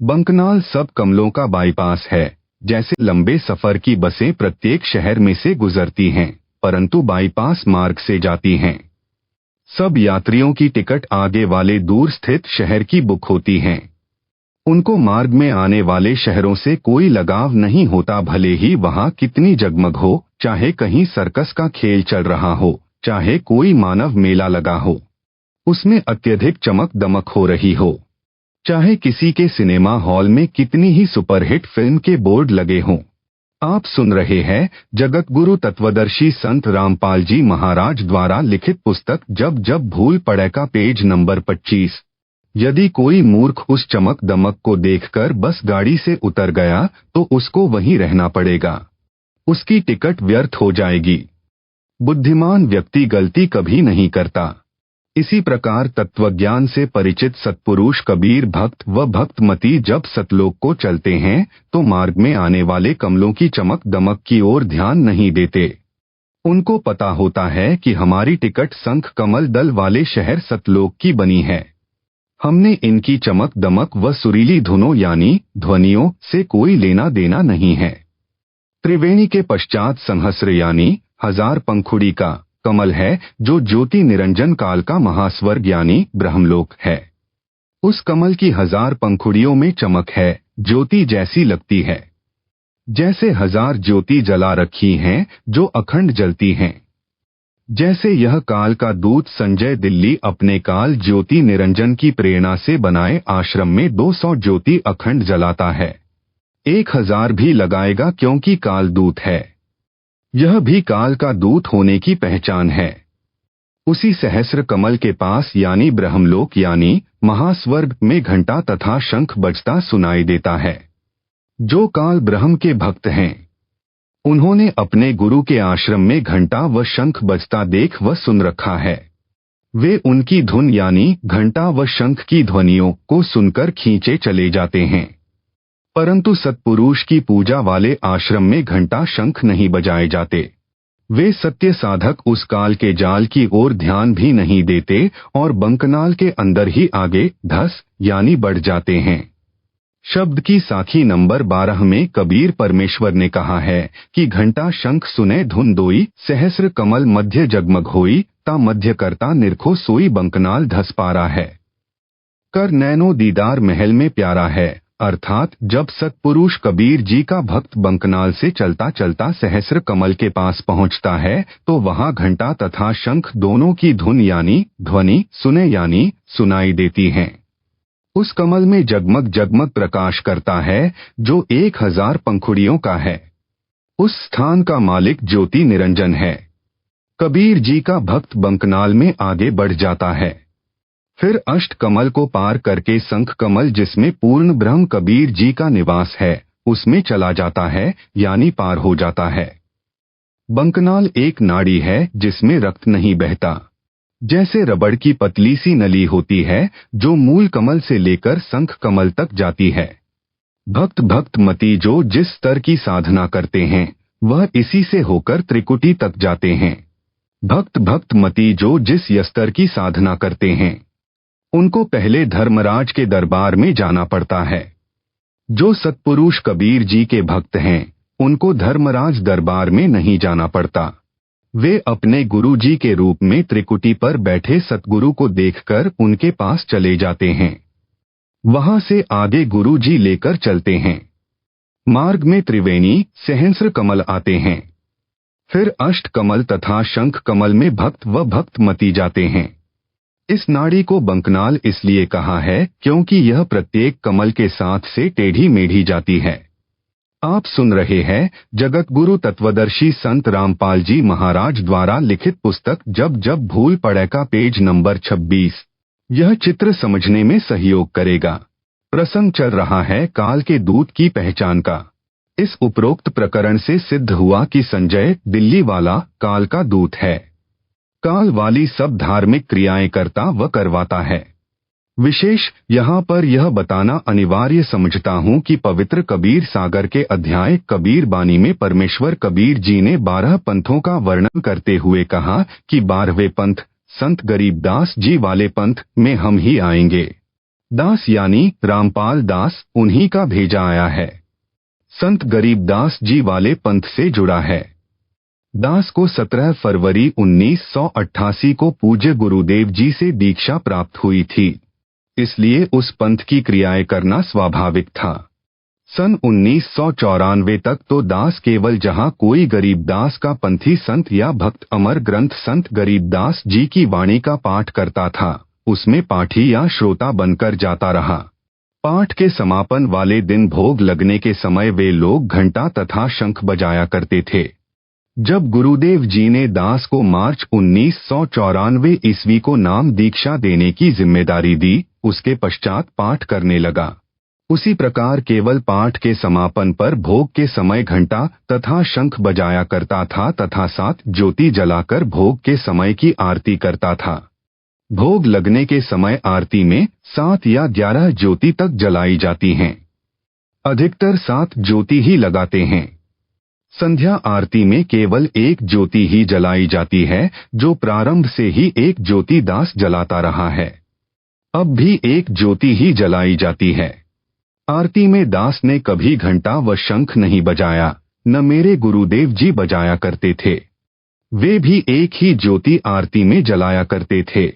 बंकनाल सब कमलों का बाईपास है। जैसे लंबे सफर की बसें प्रत्येक शहर में से गुजरती हैं, परंतु बाईपास मार्ग से जाती हैं। सब यात्रियों की टिकट आगे वाले दूर स्थित शहर की बुक होती हैं। उनको मार्ग में आने वाले शहरों से कोई लगाव नहीं होता, भले ही वहां कितनी जगमग हो, चाहे कहीं सर्कस का खेल चल रहा हो, चाहे कोई मानव मेला लगा हो, उसमें अत्यधिक चमक दमक हो रही हो, चाहे किसी के सिनेमा हॉल में कितनी ही सुपरहिट फिल्म के बोर्ड लगे हों। आप सुन रहे हैं जगत गुरु तत्वदर्शी संत रामपाल जी महाराज द्वारा लिखित पुस्तक जब जब भूल पड़े का पेज नंबर 25। यदि कोई मूर्ख उस चमक दमक को देखकर बस गाड़ी से उतर गया तो उसको वहीं रहना पड़ेगा, उसकी टिकट व्यर्थ हो जाएगी। बुद्धिमान व्यक्ति गलती कभी नहीं करता। इसी प्रकार तत्वज्ञान से परिचित सत्पुरुष कबीर भक्त व भक्तमती जब सतलोक को चलते हैं तो मार्ग में आने वाले कमलों की चमक दमक की ओर ध्यान नहीं देते। उनको पता होता है कि हमारी टिकट शंख कमल दल वाले शहर सतलोक की बनी है। हमने इनकी चमक दमक व सुरीली धुनों यानी ध्वनियों से कोई लेना देना नहीं है। त्रिवेणी के पश्चात संहस्र यानी हजार पंखुड़ी का कमल है, जो ज्योति निरंजन काल का महास्वर्ग यानी ब्रह्मलोक है। उस कमल की हजार पंखुड़ियों में चमक है, ज्योति जैसी लगती है जैसे हजार ज्योति जला रखी हैं जो अखंड जलती हैं। जैसे यह काल का दूत संजय दिल्ली अपने काल ज्योति निरंजन की प्रेरणा से बनाए आश्रम में 200 ज्योति अखंड जलाता है। 1000 भी लगाएगा क्योंकि काल दूत है। यह भी काल का दूत होने की पहचान है। उसी सहस्र कमल के पास यानी ब्रह्मलोक यानी महास्वर्ग में घंटा तथा शंख बजता सुनाई देता है। जो काल ब्रह्म के भक्त हैं, उन्होंने अपने गुरु के आश्रम में घंटा व शंख बजता देख व सुन रखा है। वे उनकी धुन यानी घंटा व शंख की ध्वनियों को सुनकर खींचे चले जाते हैं। परंतु सत्पुरुष की पूजा वाले आश्रम में घंटा शंख नहीं बजाए जाते। वे सत्य साधक उस काल के जाल की ओर ध्यान भी नहीं देते और बंकनाल के अंदर ही आगे धस यानी बढ़ जाते हैं। शब्द की साखी नंबर 12 में कबीर परमेश्वर ने कहा है कि घंटा शंख सुने धुन दोई, सहस्र कमल मध्य जगमग होई, ता मध्य करता निरखो सोई बंकनाल धस पारा है। कर नैनो दीदार महल में प्यारा है, अर्थात जब सत्पुरुष कबीर जी का भक्त बंकनाल से चलता चलता सहस्र कमल के पास पहुंचता है तो वहां घंटा तथा शंख दोनों की धुन यानी ध्वनि सुने यानी सुनाई देती हैं। उस कमल में जगमग जगमग प्रकाश करता है जो 1000 पंखुड़ियों का है। उस स्थान का मालिक ज्योति निरंजन है। कबीर जी का भक्त बंकनाल में आगे बढ़ जाता है। फिर अष्ट कमल को पार करके शंख कमल जिसमें पूर्ण ब्रह्म कबीर जी का निवास है उसमें चला जाता है यानी पार हो जाता है। बंकनाल एक नाड़ी है जिसमें रक्त नहीं बहता। जैसे रबड़ की पतली सी नली होती है जो मूल कमल से लेकर शंख कमल तक जाती है। भक्त भक्तमती जो जिस स्तर की साधना करते हैं वह इसी से होकर त्रिकुटी तक जाते हैं। भक्त भक्तमती जो जिस स्तर की साधना करते हैं उनको पहले धर्मराज के दरबार में जाना पड़ता है। जो सत्पुरुष कबीर जी के भक्त हैं उनको धर्मराज दरबार में नहीं जाना पड़ता। वे अपने गुरु जी के रूप में त्रिकुटी पर बैठे सतगुरु को देखकर उनके पास चले जाते हैं। वहां से आगे गुरु जी लेकर चलते हैं। मार्ग में त्रिवेणी सहस्र कमल आते हैं। फिर अष्ट कमल तथा शंख कमल में भक्त व भक्तमती जाते हैं। इस नाड़ी को बंकनाल इसलिए कहा है क्योंकि यह प्रत्येक कमल के साथ से टेढ़ी मेढ़ी जाती है। आप सुन रहे हैं जगत गुरु तत्वदर्शी संत रामपाल जी महाराज द्वारा लिखित पुस्तक जब जब भूल पड़े का पेज नंबर 26। यह चित्र समझने में सहयोग करेगा। प्रसंग चल रहा है काल के दूत की पहचान का। इस उपरोक्त प्रकरण से सिद्ध हुआ कि संजय दिल्ली वाला काल का दूत है। काल वाली सब धार्मिक क्रियाएं करता व करवाता है। विशेष यहाँ पर यह बताना अनिवार्य समझता हूँ कि पवित्र कबीर सागर के अध्याय कबीर बानी में परमेश्वर कबीर जी ने 12 पंथों का वर्णन करते हुए कहा कि 12वें पंथ संत गरीबदास जी वाले पंथ में हम ही आएंगे। दास यानी रामपाल दास उन्हीं का भेजा आया है। संत गरीबदास जी वाले पंथ से जुड़ा है। दास को 17 फरवरी 1988 को पूज्य गुरुदेव जी से दीक्षा प्राप्त हुई थी, इसलिए उस पंथ की क्रियाएं करना स्वाभाविक था। सन 1994 तक तो दास केवल जहां कोई गरीबदास का पंथी संत या भक्त अमर ग्रंथ संत गरीबदास जी की वाणी का पाठ करता था, उसमें पाठी या श्रोता बनकर जाता रहा। पाठ के समापन वाले दिन भोग लगने के समय वे लोग घंटा तथा शंख बजाया करते थे। जब गुरुदेव जी ने दास को मार्च 1994 ईस्वी को नाम दीक्षा देने की जिम्मेदारी दी, उसके पश्चात पाठ करने लगा। उसी प्रकार केवल पाठ के समापन पर भोग के समय घंटा तथा शंख बजाया करता था तथा 7 ज्योति जलाकर भोग के समय की आरती करता था। भोग लगने के समय आरती में 7 या 11 ज्योति तक जलाई जाती हैं। अधिकतर 7 ज्योति ही लगाते हैं। संध्या आरती में केवल 1 ज्योति ही जलाई जाती है, जो प्रारंभ से ही 1 ज्योति दास जलाता रहा है। अब भी 1 ज्योति ही जलाई जाती है। आरती में दास ने कभी घंटा व शंख नहीं बजाया, न मेरे गुरुदेव जी बजाया करते थे। वे भी 1 ही ज्योति आरती में जलाया करते थे।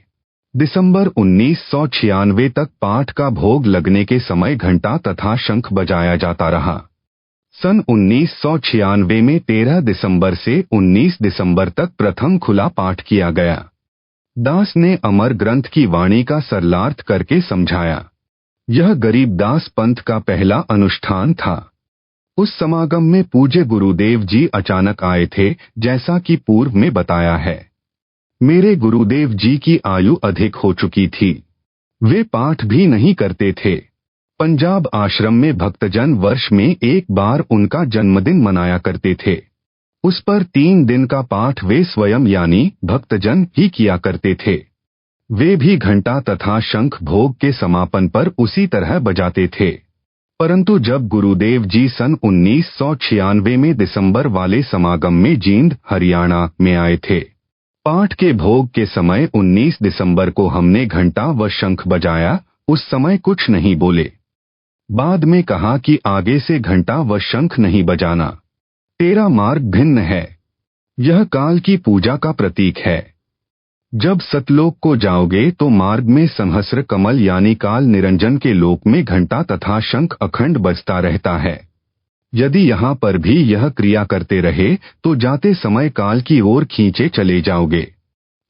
दिसंबर 1996 तक पाठ का भोग लगने के समय घंटा तथा शंख बजाया जाता रहा। सन 1996 में 13 दिसंबर से 19 दिसंबर तक प्रथम खुला पाठ किया गया। दास ने अमर ग्रंथ की वाणी का सरलार्थ करके समझाया। यह गरीबदास पंथ का पहला अनुष्ठान था। उस समागम में पूज्य गुरुदेव जी अचानक आए थे, जैसा कि पूर्व में बताया है। मेरे गुरुदेव जी की आयु अधिक हो चुकी थी। वे पाठ भी नहीं करते थे। पंजाब आश्रम में भक्तजन वर्ष में एक बार उनका जन्मदिन मनाया करते थे। उस पर 3 दिन का पाठ वे स्वयं यानी भक्तजन ही किया करते थे। वे भी घंटा तथा शंख भोग के समापन पर उसी तरह बजाते थे। परंतु जब गुरुदेव जी सन 1996 में दिसंबर वाले समागम में जींद हरियाणा में आए थे, पाठ के भोग के समय 19 दिसंबर को हमने घंटा व शंख बजाया। उस समय कुछ नहीं बोले। बाद में कहा कि आगे से घंटा व शंख नहीं बजाना, तेरा मार्ग भिन्न है। यह काल की पूजा का प्रतीक है। जब सतलोक को जाओगे तो मार्ग में सहस्र कमल यानी काल निरंजन के लोक में घंटा तथा शंख अखंड बजता रहता है। यदि यहाँ पर भी यह क्रिया करते रहे तो जाते समय काल की ओर खींचे चले जाओगे।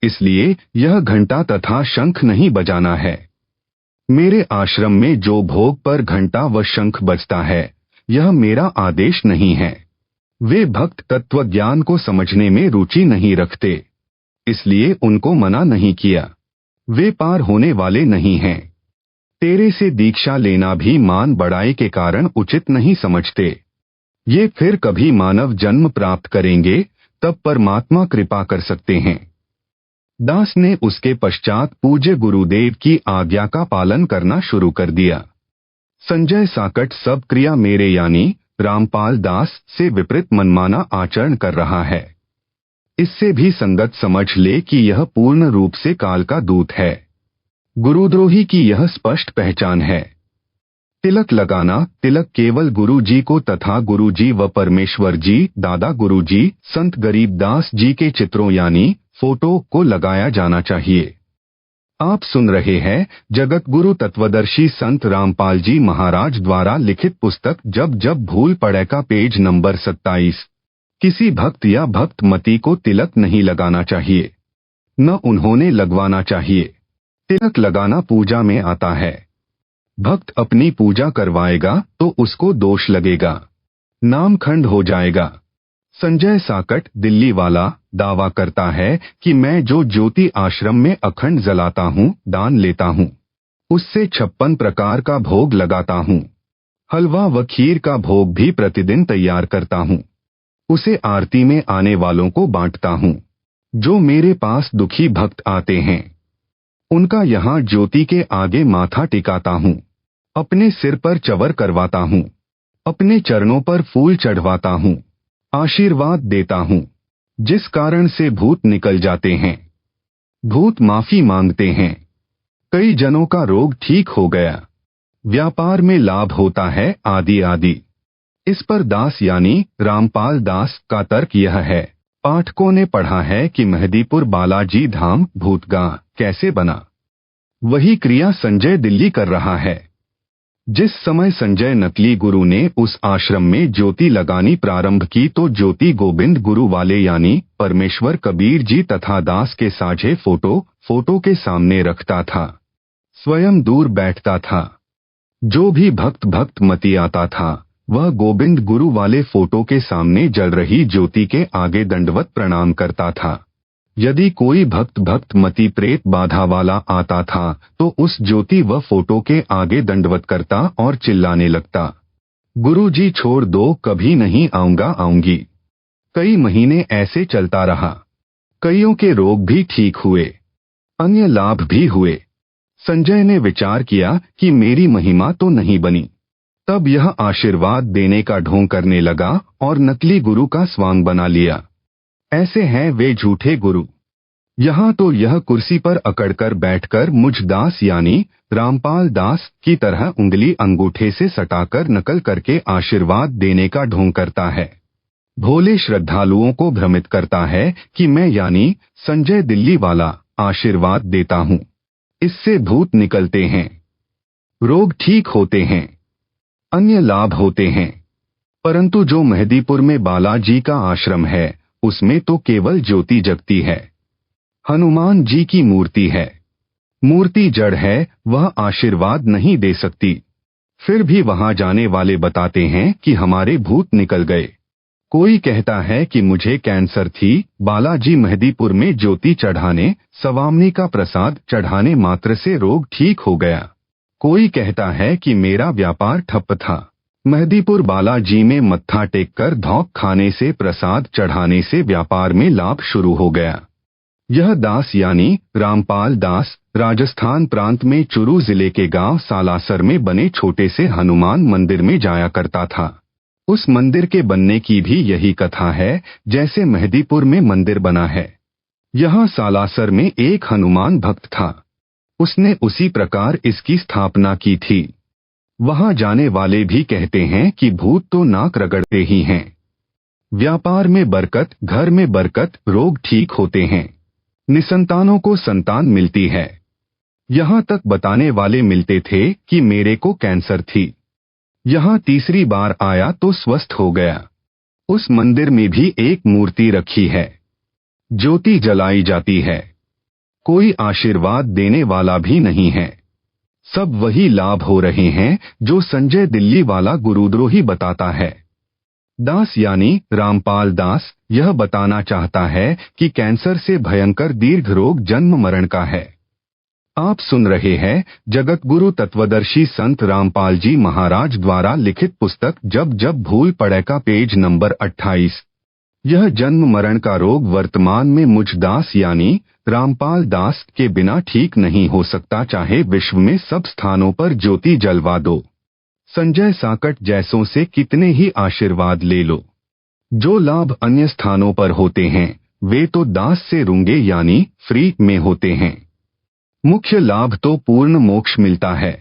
इसलिए यह घंटा तथा शंख नहीं बजाना है। मेरे आश्रम में जो भोग पर घंटा व शंख बजता है, यह मेरा आदेश नहीं है। वे भक्त तत्व ज्ञान को समझने में रुचि नहीं रखते, इसलिए उनको मना नहीं किया। वे पार होने वाले नहीं हैं। तेरे से दीक्षा लेना भी मान बढ़ाई के कारण उचित नहीं समझते। ये फिर कभी मानव जन्म प्राप्त करेंगे, तब परमात्मा कृपा कर सकते हैं। दास ने उसके पश्चात पूज्य गुरुदेव की आज्ञा का पालन करना शुरू कर दिया। संजय साकट सब क्रिया मेरे यानी रामपाल दास से विपरीत मनमाना आचरण कर रहा है। इससे भी संगत समझ ले कि यह पूर्ण रूप से काल का दूत है। गुरुद्रोही की यह स्पष्ट पहचान है। तिलक लगाना, तिलक केवल गुरु जी को तथा गुरु जी व परमेश्वर जी, दादा गुरु जी, संत गरीबदास जी के चित्रों यानी फोटो को लगाया जाना चाहिए। आप सुन रहे हैं जगत गुरु तत्वदर्शी संत रामपाल जी महाराज द्वारा लिखित पुस्तक जब जब भूल पड़े का पेज नंबर 27। किसी भक्त या भक्त मती को तिलक नहीं लगाना चाहिए, न उन्होंने लगवाना चाहिए। तिलक लगाना पूजा में आता है। भक्त अपनी पूजा करवाएगा तो उसको दोष लगेगा, नाम खंड हो जाएगा। संजय साकट दिल्ली वाला दावा करता है कि मैं जो ज्योति आश्रम में अखंड जलाता हूँ, दान लेता हूँ, उससे 56 प्रकार का भोग लगाता हूँ। हलवा व खीर का भोग भी प्रतिदिन तैयार करता हूँ। उसे आरती में आने वालों को बांटता हूँ। जो मेरे पास दुखी भक्त आते हैं, उनका यहाँ ज्योति के आगे माथा टिकाता हूँ, अपने सिर पर चवर करवाता हूँ, अपने चरणों पर फूल चढ़वाता हूँ, आशीर्वाद देता हूँ, जिस कारण से भूत निकल जाते हैं। भूत माफी मांगते हैं। कई जनों का रोग ठीक हो गया, व्यापार में लाभ होता है, आदि आदि। इस पर दास यानी रामपाल दास का तर्क यह है, पाठकों ने पढ़ा है कि मेहदीपुर बालाजी धाम भूतगांव कैसे बना, वही क्रिया संजय दिल्ली कर रहा है। जिस समय संजय नकली गुरु ने उस आश्रम में ज्योति लगानी प्रारंभ की तो ज्योति गोविंद गुरु वाले यानी परमेश्वर कबीर जी तथा दास के साझे फोटो के सामने रखता था, स्वयं दूर बैठता था। जो भी भक्त मती आता था वह गोविंद गुरु वाले फोटो के सामने जल रही ज्योति के आगे दंडवत प्रणाम करता था। यदि कोई भक्त मती प्रेत बाधा वाला आता था तो उस ज्योति व फोटो के आगे दंडवत करता और चिल्लाने लगता, गुरुजी छोड़ दो, कभी नहीं आऊंगी। कई महीने ऐसे चलता रहा। कईयों के रोग भी ठीक हुए, अन्य लाभ भी हुए। संजय ने विचार किया कि मेरी महिमा तो नहीं बनी। तब यह आशीर्वाद देने का ढोंग करने लगा और नकली गुरु का स्वांग बना लिया। ऐसे हैं वे झूठे गुरु। यहाँ तो यह कुर्सी पर अकड़कर बैठकर मुझ दास यानी रामपाल दास की तरह उंगली अंगूठे से सटाकर नकल करके आशीर्वाद देने का ढोंग करता है। भोले श्रद्धालुओं को भ्रमित करता है कि मैं यानी संजय दिल्ली वाला आशीर्वाद देता हूँ, इससे भूत निकलते हैं, रोग ठीक होते हैं, अन्य लाभ होते हैं। परंतु जो मेहदीपुर में बालाजी का आश्रम है उसमें तो केवल ज्योति जगती है। हनुमान जी की मूर्ति है, मूर्ति जड़ है, वह आशीर्वाद नहीं दे सकती। फिर भी वहां जाने वाले बताते हैं कि हमारे भूत निकल गए। कोई कहता है कि मुझे कैंसर थी, बालाजी मेहदीपुर में ज्योति चढ़ाने सवामनी का प्रसाद चढ़ाने मात्र से रोग ठीक हो गया। कोई कहता है कि मेरा व्यापार ठप्प था, मेहदीपुर बालाजी में मत्था टेककर धौक खाने से प्रसाद चढ़ाने से व्यापार में लाभ शुरू हो गया। यह दास यानी रामपाल दास राजस्थान प्रांत में चुरू जिले के गांव सालासर में बने छोटे से हनुमान मंदिर में जाया करता था। उस मंदिर के बनने की भी यही कथा है जैसे मेहदीपुर में मंदिर बना है। यहाँ सालासर में एक हनुमान भक्त था, उसने उसी प्रकार इसकी स्थापना की थी। वहां जाने वाले भी कहते हैं कि भूत तो नाक रगड़ते ही हैं। व्यापार में बरकत, घर में बरकत, रोग ठीक होते हैं, निसंतानों को संतान मिलती है। यहाँ तक बताने वाले मिलते थे कि मेरे को कैंसर थी, यहाँ तीसरी बार आया तो स्वस्थ हो गया। उस मंदिर में भी एक मूर्ति रखी है, ज्योति जलाई जाती है, कोई आशीर्वाद देने वाला भी नहीं है। सब वही लाभ हो रहे हैं जो संजय दिल्ली वाला गुरुद्रोही बताता है। दास यानी रामपाल दास यह बताना चाहता है कि कैंसर से भयंकर दीर्घ रोग जन्म मरण का है। आप सुन रहे हैं जगत गुरु तत्वदर्शी संत रामपाल जी महाराज द्वारा लिखित पुस्तक जब जब भूल पड़े का पेज नंबर 28। यह जन्म मरण का रोग वर्तमान में मुझ दास यानी रामपाल दास के बिना ठीक नहीं हो सकता, चाहे विश्व में सब स्थानों पर ज्योति जलवा दो, संजय साकट जैसों से कितने ही आशीर्वाद ले लो। जो लाभ अन्य स्थानों पर होते हैं वे तो दास से रूंगे यानी फ्री में होते हैं। मुख्य लाभ तो पूर्ण मोक्ष मिलता है।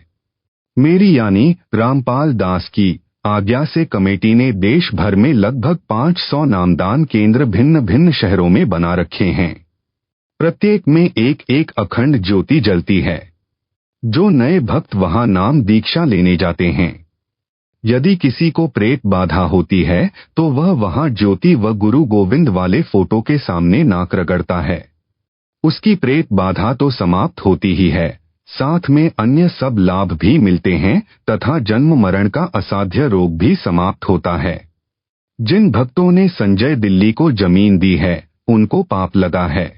मेरी यानी रामपाल दास की आज्ञा से कमेटी ने देश भर में लगभग 500 नामदान केंद्र भिन्न भिन्न शहरों में बना रखे हैं। प्रत्येक में एक एक अखंड ज्योति जलती है। जो नए भक्त वहां नाम दीक्षा लेने जाते हैं, यदि किसी को प्रेत बाधा होती है तो वह वहां ज्योति व गुरु गोविंद वाले फोटो के सामने नाक रगड़ता है। उसकी प्रेत बाधा तो समाप्त होती ही है, साथ में अन्य सब लाभ भी मिलते हैं तथा जन्म मरण का असाध्य रोग भी समाप्त होता है। जिन भक्तों ने संजय दिल्ली को जमीन दी है उनको पाप लगा है।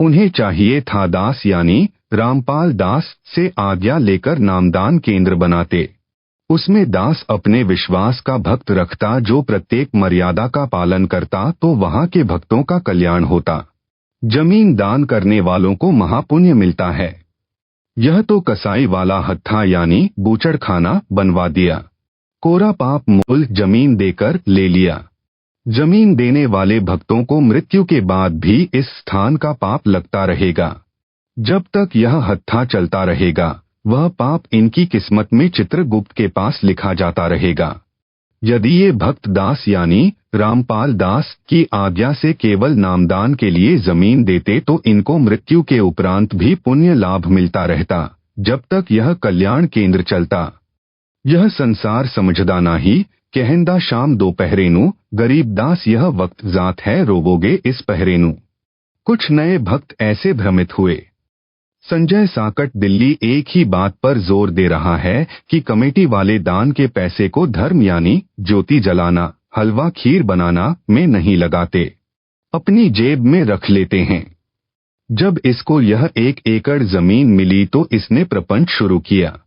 उन्हें चाहिए था दास यानी रामपाल दास से आज्ञा लेकर नामदान केंद्र बनाते। उसमें दास अपने विश्वास का भक्त रखता जो प्रत्येक मर्यादा का पालन करता तो वहां के भक्तों का कल्याण होता। जमीन दान करने वालों को महापुण्य मिलता है। यह तो कसाई वाला हत्था यानी बूचड़खाना बनवा दिया। कोरा पाप मूल जमीन देकर ले लिया। जमीन देने वाले भक्तों को मृत्यु के बाद भी इस स्थान का पाप लगता रहेगा। जब तक यह हत्था चलता रहेगा, वह पाप इनकी किस्मत में चित्रगुप्त के पास लिखा जाता रहेगा। यदि ये भक्त दास यानी रामपाल दास की आज्ञा से केवल नामदान के लिए जमीन देते तो इनको मृत्यु के उपरांत भी पुण्य लाभ मिलता रहता, जब तक यह कल्याण केंद्र चलता। यह संसार समझदा नाही, कहंदा शाम दोपहरेनु, गरीब दास यह वक्त जात है रोवोगे इस पहरेनु। कुछ नए भक्त ऐसे भ्रमित हुए। संजय साकट दिल्ली एक ही बात पर जोर दे रहा है कि कमेटी वाले दान के पैसे को धर्म यानी ज्योति जलाना, हलवा खीर बनाना में नहीं लगाते, अपनी जेब में रख लेते हैं। जब इसको यह 1 एकड़ जमीन मिली तो इसने प्रपंच शुरू किया।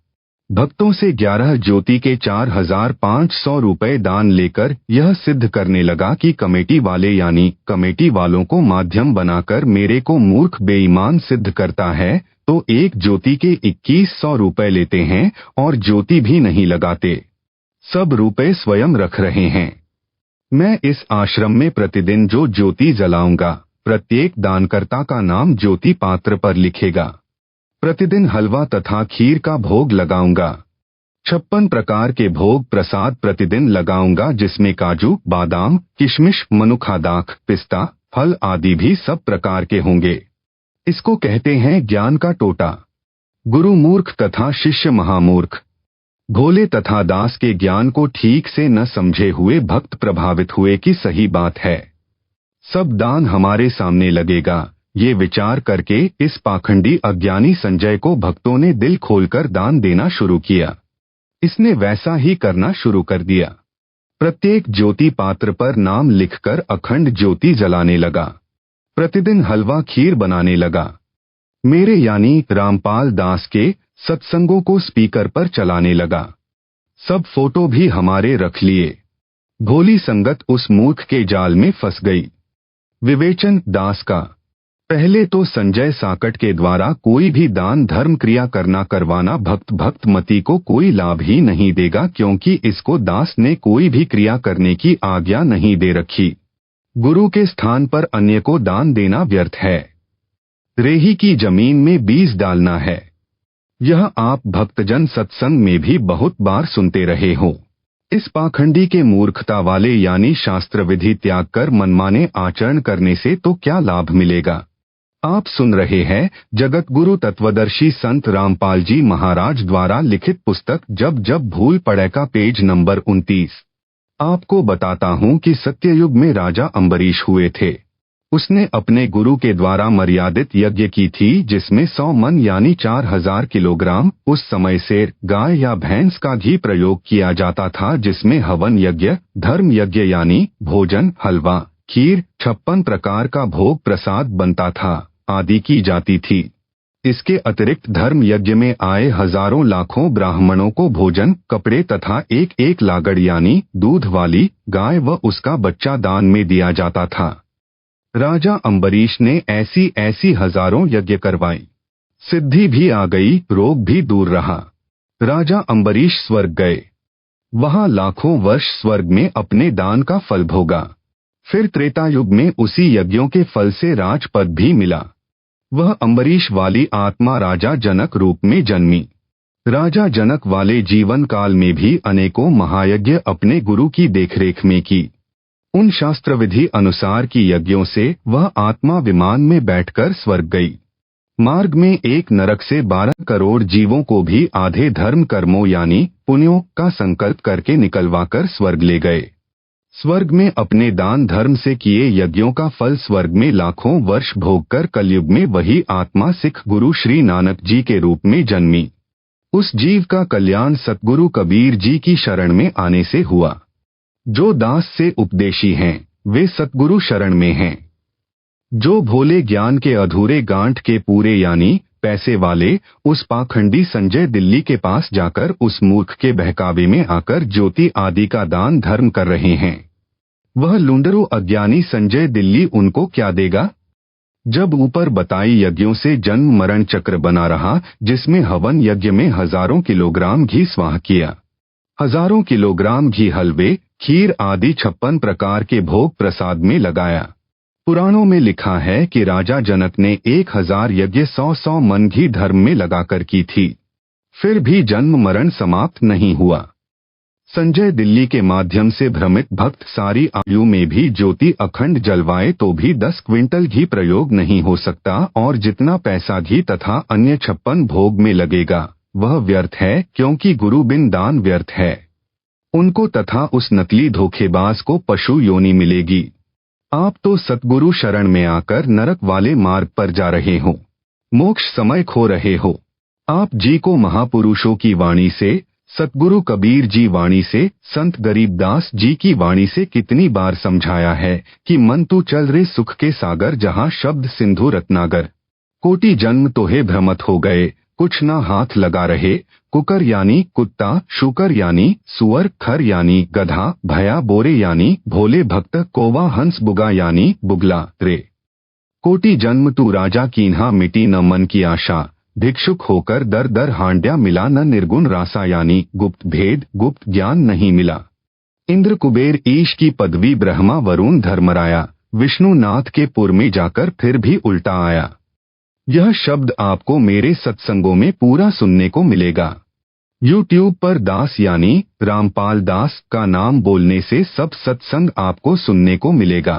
भक्तों से 11 ज्योति के 4,500 रुपए दान लेकर यह सिद्ध करने लगा कि कमेटी वाले यानी कमेटी वालों को माध्यम बनाकर मेरे को मूर्ख बेईमान सिद्ध करता है, तो 1 ज्योति के 2100 रुपए लेते हैं और ज्योति भी नहीं लगाते, सब रुपए स्वयं रख रहे हैं। मैं इस आश्रम में प्रतिदिन जो ज्योति जलाऊंगा, प्रत्येक दानकर्ता का नाम ज्योति पात्र पर लिखेगा। प्रतिदिन हलवा तथा खीर का भोग लगाऊंगा। 56 प्रकार के भोग प्रसाद प्रतिदिन लगाऊंगा, जिसमें काजू, बादाम, किशमिश, मनुखादाख, पिस्ता, फल आदि भी सब प्रकार के होंगे। इसको कहते हैं ज्ञान का टोटा। गुरु मूर्ख तथा शिष्य महामूर्ख। भोले तथा दास के ज्ञान को ठीक से न समझे हुए भक्त प्रभावित हुए कि सही बात है, सब दान हमारे सामने लगेगा। ये विचार करके इस पाखंडी अज्ञानी संजय को भक्तों ने दिल खोलकर दान देना शुरू किया। इसने वैसा ही करना शुरू कर दिया। प्रत्येक ज्योति पात्र पर नाम लिखकर अखंड ज्योति जलाने लगा। प्रतिदिन हलवा खीर बनाने लगा। मेरे यानी रामपाल दास के सत्संगों को स्पीकर पर चलाने लगा। सब फोटो भी हमारे रख लिए। भोली संगत उस मूर्ख के जाल में फंस गई। विवेचन दास का। पहले तो संजय साकट के द्वारा कोई भी दान धर्म क्रिया करवाना भक्त मती को कोई लाभ ही नहीं देगा, क्योंकि इसको दास ने कोई भी क्रिया करने की आज्ञा नहीं दे रखी। गुरु के स्थान पर अन्य को दान देना व्यर्थ है। रेही की जमीन में बीज डालना है। यह आप भक्तजन सत्संग में भी बहुत बार सुनते रहे हो। इस पाखंडी के मूर्खता वाले यानी शास्त्र विधि त्याग कर मनमाने आचरण करने से तो क्या लाभ मिलेगा। आप सुन रहे हैं जगत गुरु तत्वदर्शी संत रामपाल जी महाराज द्वारा लिखित पुस्तक जब जब भूल पड़े का पेज नंबर 29। आपको बताता हूं कि सत्ययुग में राजा अम्बरीश हुए थे। उसने अपने गुरु के द्वारा मर्यादित यज्ञ की थी, जिसमें 100 मन यानी 4000 किलोग्राम उस समय से गाय या भैंस का घी प्रयोग किया जाता था, जिसमें हवन यज्ञ, धर्म यज्ञ यानी भोजन, हलवा, खीर, 56 प्रकार का भोग प्रसाद बनता था आदि की जाती थी। इसके अतिरिक्त धर्म यज्ञ में आए हजारों लाखों ब्राह्मणों को भोजन, कपड़े तथा एक एक लागड़ यानी दूध वाली गाय व उसका बच्चा दान में दिया जाता था। राजा अम्बरीश ने ऐसी हजारों यज्ञ करवाई। सिद्धि भी आ गई, रोग भी दूर रहा। राजा अम्बरीश स्वर्ग गए। वहां लाखों वर्ष स्वर्ग में अपने दान का फल भोगा। फिर त्रेता युग में उसी यज्ञों के फल से राजपद भी मिला। वह अम्बरीश वाली आत्मा राजा जनक रूप में जन्मी। राजा जनक वाले जीवन काल में भी अनेकों महायज्ञ अपने गुरु की देखरेख में की। उन शास्त्र विधि अनुसार की यज्ञों से वह आत्मा विमान में बैठकर स्वर्ग गई। मार्ग में एक नरक से 12 करोड़ जीवों को भी आधे धर्म कर्मों यानी पुण्यों का संकल्प करके निकलवाकर स्वर्ग ले गए। स्वर्ग में अपने दान धर्म से किए यज्ञों का फल स्वर्ग में लाखों वर्ष भोगकर कलयुग में वही आत्मा सिख गुरु श्री नानक जी के रूप में जन्मी। उस जीव का कल्याण सतगुरु कबीर जी की शरण में आने से हुआ। जो दास से उपदेशी हैं, वे सतगुरु शरण में हैं। जो भोले ज्ञान के अधूरे गांठ के पूरे यानी पैसे वाले उस पाखंडी संजय दिल्ली के पास जाकर उस मूर्ख के बहकावे में आकर ज्योति आदि का दान धर्म कर रहे हैं, वह लुंडरू अज्ञानी संजय दिल्ली उनको क्या देगा। जब ऊपर बताई यज्ञों से जन्म मरण चक्र बना रहा, जिसमें हवन यज्ञ में हजारों किलोग्राम घी स्वाह किया, हजारों किलोग्राम घी हलवे, खीर आदि 56 प्रकार के भोग प्रसाद में लगाया। पुराणों में लिखा है कि राजा जनक ने 1000 यज्ञ 100 मन घी धर्म में लगाकर की थी, फिर भी जन्म मरण समाप्त नहीं हुआ। संजय दिल्ली के माध्यम से भ्रमित भक्त सारी आयु में भी ज्योति अखंड जलवाए तो भी 10 क्विंटल घी प्रयोग नहीं हो सकता, और जितना पैसा घी तथा अन्य 56 भोग में लगेगा वह व्यर्थ है, क्योंकि गुरु बिन दान व्यर्थ है। उनको तथा उस नकली धोखेबाज को पशु योनि मिलेगी। आप तो सतगुरु शरण में आकर नरक वाले मार्ग पर जा रहे हो, मोक्ष समय खो रहे हो। आप जी को महापुरुषों की वाणी से, सतगुरु कबीर जी वाणी से, संत गरीबदास जी की वाणी से कितनी बार समझाया है कि मन तू चल रे सुख के सागर, जहाँ शब्द सिंधु रत्नागर। कोटि जन्म तोहे भ्रमत हो गए, कुछ ना हाथ लगा रहे। कुकर यानी कुत्ता, शुकर यानी सुअर, खर यानी गधा, भया बोरे यानी भोले भक्त, कौवा हंस, बुगा यानी बुगला रे। कोटि जन्म तू राजा कीन्हा, मिटी न मन की आशा। भिक्षुक होकर दर दर हांड्या, मिला न निर्गुण रासा, यानी गुप्त भेद गुप्त ज्ञान नहीं मिला। इंद्र कुबेर ईश की पदवी ब्रह्मा वरुण धर्मराया, विष्णु नाथ के पुर में जाकर फिर भी उल्टा आया। यह शब्द आपको मेरे सत्संगों में पूरा सुनने को मिलेगा। YouTube पर दास यानी रामपाल दास का नाम बोलने से सब सत्संग आपको सुनने को मिलेगा।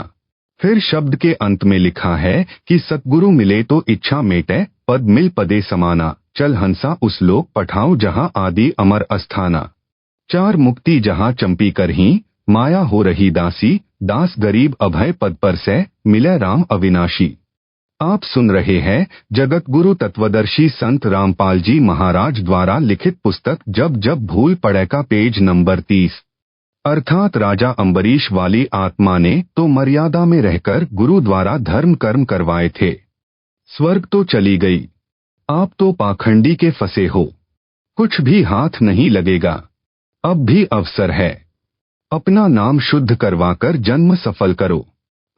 फिर शब्द के अंत में लिखा है कि सतगुरु मिले तो इच्छा मेटे, पद मिल पदे समाना। चल हंसा उस लोक पठाऊं, जहाँ आदि अमर अस्थाना। 4 मुक्ति जहाँ चंपी करही, माया हो रही दासी। दास गरीब अभय पद पर से, मिले राम अविनाशी। आप सुन रहे हैं जगत गुरु तत्वदर्शी संत रामपाल जी महाराज द्वारा लिखित पुस्तक जब जब भूल पड़े का पेज नंबर 30। अर्थात राजा अम्बरीश वाली आत्मा ने तो मर्यादा में रहकर गुरु द्वारा धर्म कर्म करवाए थे। स्वर्ग तो चली गई, आप तो पाखंडी के फंसे हो, कुछ भी हाथ नहीं लगेगा। अब भी अवसर है, अपना नाम शुद्ध करवाकर जन्म सफल करो।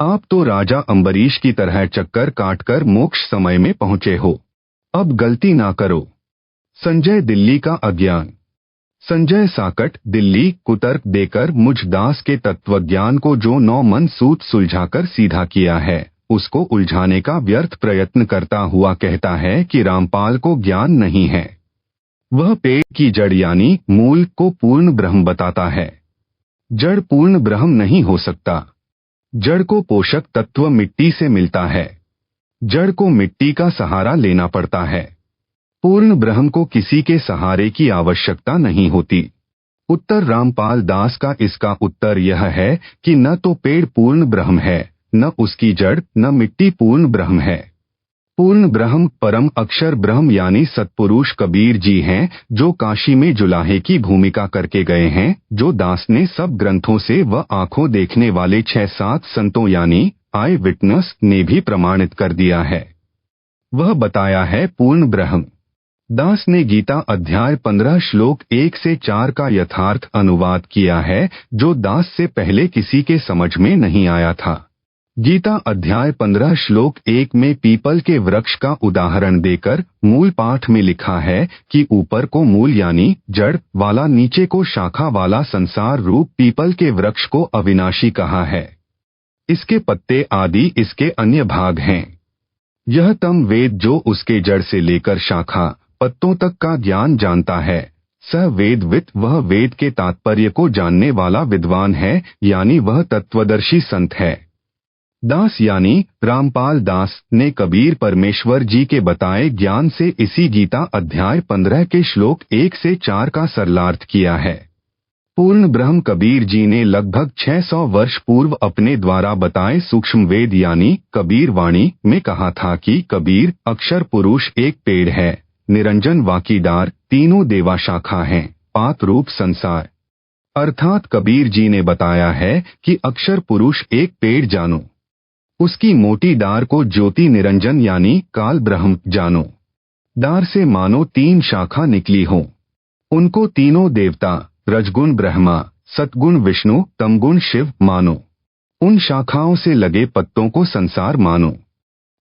आप तो राजा अम्बरीश की तरह चक्कर काटकर मोक्ष समय में पहुंचे हो, अब गलती ना करो। संजय दिल्ली का अज्ञान। संजय साकट दिल्ली कुतर्क देकर मुझ दास के तत्वज्ञान को जो 9 मन सूत सुलझाकर सीधा किया है, उसको उलझाने का व्यर्थ प्रयत्न करता हुआ कहता है कि रामपाल को ज्ञान नहीं है। वह पेड़ की जड़ यानी मूल को पूर्ण ब्रह्म बताता है। जड़ पूर्ण ब्रह्म नहीं हो सकता। जड़ को पोषक तत्व मिट्टी से मिलता है, जड़ को मिट्टी का सहारा लेना पड़ता है। पूर्ण ब्रह्म को किसी के सहारे की आवश्यकता नहीं होती। उत्तर रामपाल दास का इसका उत्तर यह है कि न तो पेड़ पूर्ण ब्रह्म है, न उसकी जड़, न मिट्टी पूर्ण ब्रह्म है। पूर्ण ब्रह्म परम अक्षर ब्रह्म यानी सतपुरुष कबीर जी हैं, जो काशी में जुलाहे की भूमिका करके गए हैं, जो दास ने सब ग्रंथों से व आंखों देखने वाले 6-7 संतों यानी आई विटनेस ने भी प्रमाणित कर दिया है। वह बताया है पूर्ण ब्रह्म। दास ने गीता अध्याय 15 श्लोक 1 से 4 का यथार्थ अनुवाद किया है, जो दास से पहले किसी के समझ में नहीं आया था। गीता अध्याय 15 श्लोक 1 में पीपल के वृक्ष का उदाहरण देकर मूल पाठ में लिखा है कि ऊपर को मूल यानी जड़ वाला, नीचे को शाखा वाला संसार रूप पीपल के वृक्ष को अविनाशी कहा है। इसके पत्ते आदि इसके अन्य भाग हैं। यह तम वेद जो उसके जड़ से लेकर शाखा पत्तों तक का ज्ञान जानता है, सह वेदवित, वह वेद के तात्पर्य को जानने वाला विद्वान है, यानी वह तत्वदर्शी संत है। दास यानी रामपाल दास ने कबीर परमेश्वर जी के बताए ज्ञान से इसी गीता अध्याय 15 के श्लोक 1 से 4 का सरलार्थ किया है। पूर्ण ब्रह्म कबीर जी ने लगभग 600 वर्ष पूर्व अपने द्वारा बताए सूक्ष्म वेद यानी कबीर वाणी में कहा था कि कबीर अक्षर पुरुष एक पेड़ है, निरंजन वाकीदार तीनों देवा शाखा हैं, पात रूप संसार। अर्थात कबीर जी ने बताया है कि अक्षर पुरुष एक पेड़ जानो, उसकी मोटी डार को ज्योति निरंजन यानी काल ब्रह्म जानो। डार से मानो 3 शाखा निकली हो, उनको तीनों देवता रजगुण ब्रह्मा, सतगुण विष्णु, तमगुण शिव मानो। उन शाखाओं से लगे पत्तों को संसार मानो।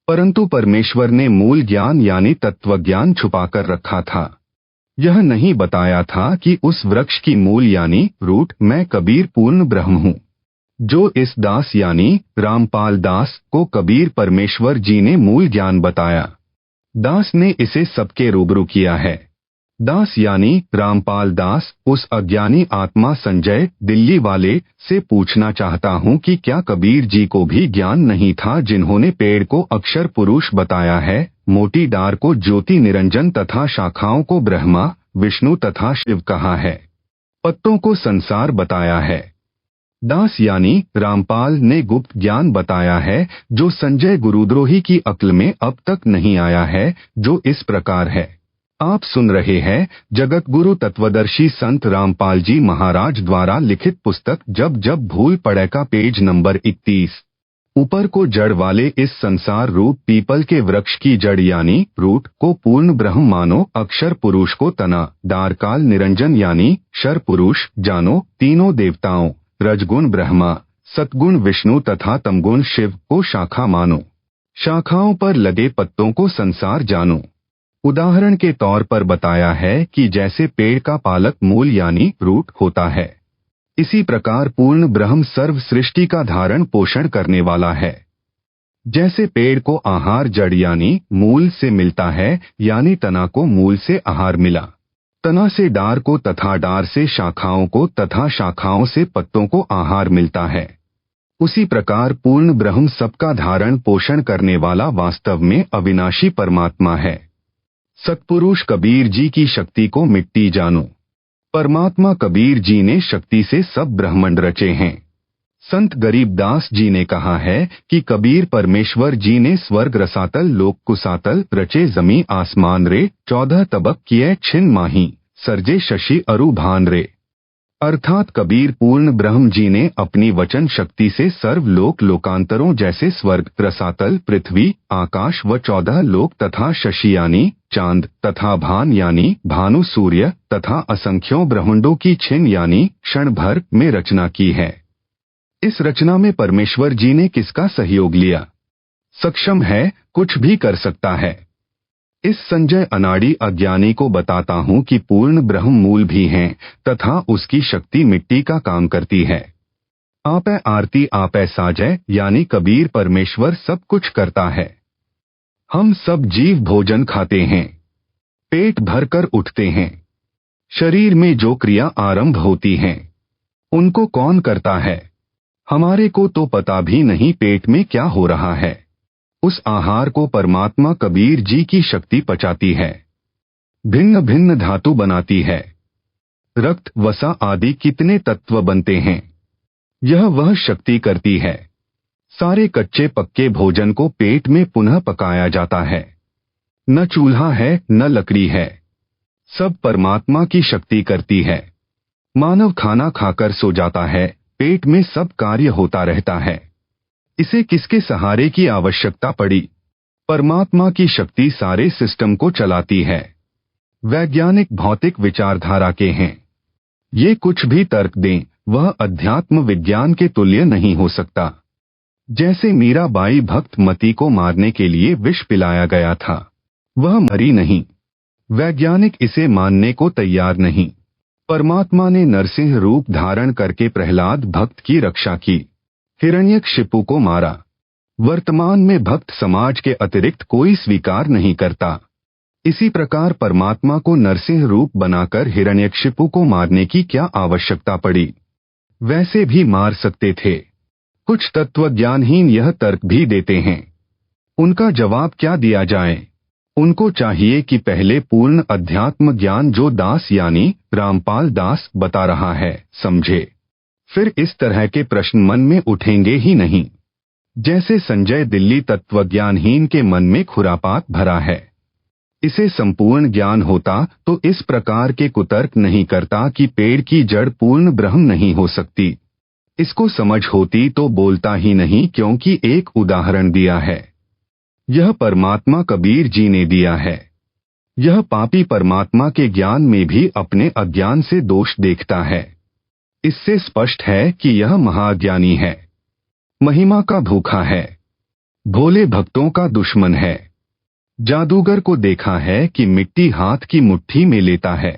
परंतु परमेश्वर ने मूल ज्ञान यानी तत्वज्ञान छुपाकर रखा था। यह नहीं बताया था कि उस वृक्ष की मूल यानी रूट मैं कबीर पूर्ण ब्रह्म हूँ। जो इस दास यानी रामपाल दास को कबीर परमेश्वर जी ने मूल ज्ञान बताया। दास ने इसे सबके रूबरू किया है। दास यानी रामपाल दास उस अज्ञानी आत्मा संजय दिल्ली वाले से पूछना चाहता हूँ कि क्या कबीर जी को भी ज्ञान नहीं था जिन्होंने पेड़ को अक्षर पुरुष बताया है, मोटी डार को ज्योति निरंजन तथा शाखाओं को ब्रह्मा विष्णु तथा शिव कहा है, पत्तों को संसार बताया है। दास यानी रामपाल ने गुप्त ज्ञान बताया है जो संजय गुरुद्रोही की अक्ल में अब तक नहीं आया है, जो इस प्रकार है। आप सुन रहे हैं जगत गुरु तत्वदर्शी संत रामपाल जी महाराज द्वारा लिखित पुस्तक जब जब भूल पड़े का पेज नंबर 31। ऊपर को जड़ वाले इस संसार रूप पीपल के वृक्ष की जड़ यानी रूट को पूर्ण ब्रह्म मानो, अक्षर पुरुष को तना, दारकाल निरंजन यानी शर पुरुष जानो, तीनों देवताओं रजगुण ब्रह्मा, सतगुण विष्णु तथा तमगुण शिव को शाखा मानो, शाखाओं पर लगे पत्तों को संसार जानो। उदाहरण के तौर पर बताया है कि जैसे पेड़ का पालक मूल यानी रूट होता है, इसी प्रकार पूर्ण ब्रह्म सर्व सृष्टि का धारण पोषण करने वाला है। जैसे पेड़ को आहार जड़ यानी मूल से मिलता है, यानी तना को मूल से आहार मिला, तना से डार को तथा डार से शाखाओं को तथा शाखाओं से पत्तों को आहार मिलता है, उसी प्रकार पूर्ण ब्रह्म सबका धारण पोषण करने वाला वास्तव में अविनाशी परमात्मा है। सतपुरुष कबीर जी की शक्ति को मिट्टी जानो। परमात्मा कबीर जी ने शक्ति से सब ब्रह्मांड रचे हैं। संत गरीबदास जी ने कहा है कि कबीर परमेश्वर जी ने स्वर्ग रसातल लोक कुसातल रचे जमी आसमान रे, 14 तबक किए छिन माही, सर्जे शशि अरु भान रे। अर्थात कबीर पूर्ण ब्रह्म जी ने अपनी वचन शक्ति से सर्व लोक लोकांतरों जैसे स्वर्ग रसातल पृथ्वी आकाश व 14 लोक तथा शशि यानी चांद तथा भान यानी भानु सूर्य तथा असंख्यों ब्रह्मांडों की छिन यानी क्षण भर में रचना की है। इस रचना में परमेश्वर जी ने किसका सहयोग लिया? सक्षम है, कुछ भी कर सकता है। इस संजय अनाड़ी अज्ञानी को बताता हूँ कि पूर्ण ब्रह्म मूल भी हैं तथा उसकी शक्ति मिट्टी का काम करती है। आपे आरती आपे साजय यानी कबीर परमेश्वर सब कुछ करता है। हम सब जीव भोजन खाते हैं, पेट भरकर उठते हैं। शरीर में जो क्रिया आरंभ होती हैं, उनको कौन करता है? हमारे को तो पता भी नहीं पेट में क्या हो रहा है। उस आहार को परमात्मा कबीर जी की शक्ति पचाती है, भिन्न भिन्न धातु बनाती है। रक्त वसा आदि कितने तत्व बनते हैं, यह वह शक्ति करती है। सारे कच्चे पक्के भोजन को पेट में पुनः पकाया जाता है। न चूल्हा है न लकड़ी है, सब परमात्मा की शक्ति करती है। मानव खाना खाकर सो जाता है, पेट में सब कार्य होता रहता है। इसे किसके सहारे की आवश्यकता पड़ी? परमात्मा की शक्ति सारे सिस्टम को चलाती है। वैज्ञानिक भौतिक विचारधारा के हैं, ये कुछ भी तर्क दें, वह अध्यात्म विज्ञान के तुल्य नहीं हो सकता। जैसे मीराबाई भक्त मती को मारने के लिए विष पिलाया गया था, वह मरी नहीं। वैज्ञानिक इसे मानने को तैयार नहीं। परमात्मा ने नरसिंह रूप धारण करके प्रहलाद भक्त की रक्षा की, हिरण्यकशिपु को मारा। वर्तमान में भक्त समाज के अतिरिक्त कोई स्वीकार नहीं करता। इसी प्रकार परमात्मा को नरसिंह रूप बनाकर हिरण्यकशिपु को मारने की क्या आवश्यकता पड़ी? वैसे भी मार सकते थे। कुछ तत्वज्ञानहीन यह तर्क भी देते हैं। उनका जवाब क्या दिया जाए? उनको चाहिए कि पहले पूर्ण अध्यात्म ज्ञान जो दास यानी रामपाल दास बता रहा है समझे, फिर इस तरह के प्रश्न मन में उठेंगे ही नहीं। जैसे संजय दिल्ली तत्वज्ञानहीन के मन में खुरापात भरा है। इसे संपूर्ण ज्ञान होता तो इस प्रकार के कुतर्क नहीं करता कि पेड़ की जड़ पूर्ण ब्रह्म नहीं हो सकती। इसको समझ होती तो बोलता ही नहीं, क्योंकि एक उदाहरण दिया है। यह परमात्मा कबीर जी ने दिया है। यह पापी परमात्मा के ज्ञान में भी अपने अज्ञान से दोष देखता है। इससे स्पष्ट है कि यह महाज्ञानी है, महिमा का भूखा है। भोले भक्तों का दुश्मन है। जादूगर को देखा है कि मिट्टी हाथ की मुट्ठी में लेता है,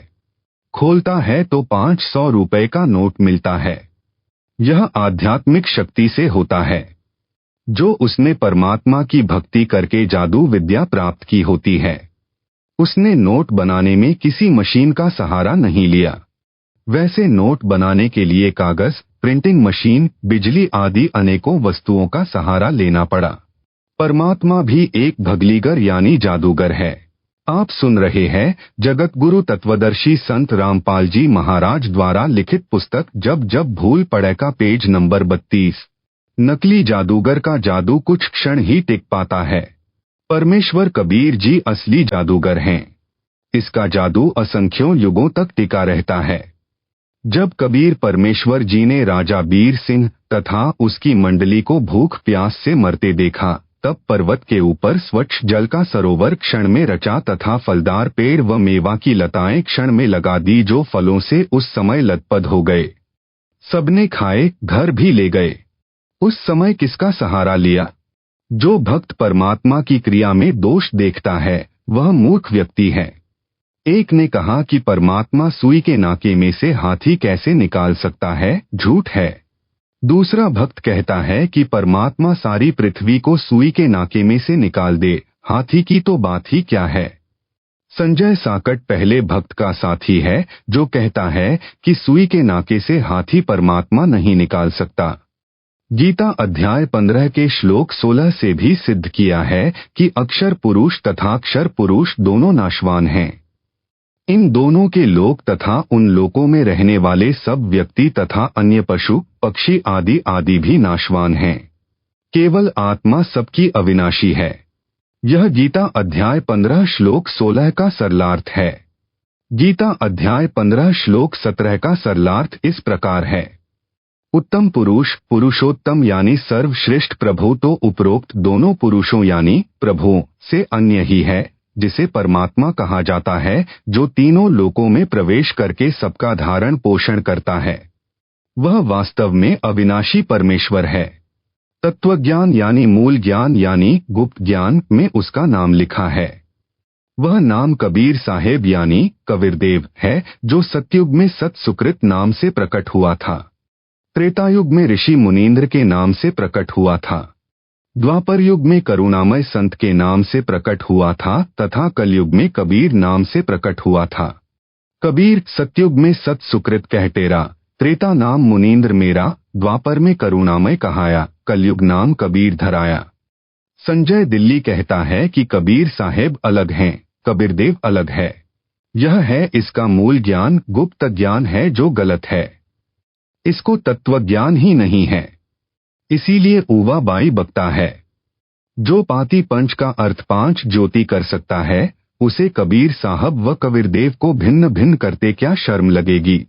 खोलता है तो 500 रुपए का नोट मिलता है। यह आध्यात्मिक शक्ति से होता है, जो उसने परमात्मा की भक्ति करके जादू विद्या प्राप्त की होती है। उसने नोट बनाने में किसी मशीन का सहारा नहीं लिया। वैसे नोट बनाने के लिए कागज, प्रिंटिंग मशीन, बिजली आदि अनेकों वस्तुओं का सहारा लेना पड़ा। परमात्मा भी एक भगलीगर यानी जादूगर है। आप सुन रहे हैं जगत गुरु तत्वदर्शी संत रामपाल जी महाराज द्वारा लिखित पुस्तक जब जब भूल पड़े का पेज नंबर 32। नकली जादूगर का जादू कुछ क्षण ही टिक पाता है। परमेश्वर कबीर जी असली जादूगर हैं। इसका जादू असंख्यों युगों तक टिका रहता है। जब कबीर परमेश्वर जी ने राजा बीर सिंह तथा उसकी मंडली को भूख प्यास से मरते देखा, तब पर्वत के ऊपर स्वच्छ जल का सरोवर क्षण में रचा तथा फलदार पेड़ व मेवा की लताएं क्षण में लगा दी, जो फलों से उस समय लदपद हो गए। सबने खाए, घर भी ले गए। उस समय किसका सहारा लिया? जो भक्त परमात्मा की क्रिया में दोष देखता है वह मूर्ख व्यक्ति है। एक ने कहा कि परमात्मा सुई के नाके में से हाथी कैसे निकाल सकता है? झूठ है। दूसरा भक्त कहता है कि परमात्मा सारी पृथ्वी को सुई के नाके में से निकाल दे, हाथी की तो बात ही क्या है। संजय साकट पहले भक्त का साथी है जो कहता है कि सुई के नाके से हाथी परमात्मा नहीं निकाल सकता। गीता अध्याय 15 के श्लोक 16 से भी सिद्ध किया है कि अक्षर पुरुष तथा अक्षर पुरुष दोनों नाशवान हैं। इन दोनों के लोक तथा उन लोकों में रहने वाले सब व्यक्ति तथा अन्य पशु पक्षी आदि आदि भी नाशवान हैं। केवल आत्मा सबकी अविनाशी है। यह गीता अध्याय 15 श्लोक 16 का सरलार्थ है। गीता अध्याय 15 श्लोक 17 का सरलार्थ इस प्रकार है। उत्तम पुरुष पुरुषोत्तम यानी सर्वश्रेष्ठ प्रभु तो उपरोक्त दोनों पुरुषों यानी प्रभुओं से अन्य ही है, जिसे परमात्मा कहा जाता है, जो तीनों लोकों में प्रवेश करके सबका धारण पोषण करता है। वह वास्तव में अविनाशी परमेश्वर है। तत्वज्ञान यानी मूल ज्ञान यानी गुप्त ज्ञान में उसका नाम लिखा है। वह नाम कबीर साहेब यानी कबीरदेव है, जो सतयुग में सत सुकृत नाम से प्रकट हुआ था। त्रेतायुग में ऋषि मुनींद्र के नाम से प्रकट हुआ था। द्वापर युग में करुणामय संत के नाम से प्रकट हुआ था तथा कलयुग में कबीर नाम से प्रकट हुआ था। कबीर सतयुग में सत सुकृत कहटेरा, त्रेता नाम मुनींद्र मेरा, द्वापर में करुणामय कहाया, कलयुग नाम कबीर धराया। संजय दिल्ली कहता है कि कबीर साहेब अलग हैं, कबीरदेव अलग है। यह है इसका मूल ज्ञान, गुप्त ज्ञान है जो गलत है। इसको तत्वज्ञान ही नहीं है। इसीलिए ऊवा बाई बकता है। जो पाती पंच का अर्थ 5 ज्योति कर सकता है, उसे कबीर साहब व कबीरदेव को भिन्न भिन्न करते क्या शर्म लगेगी।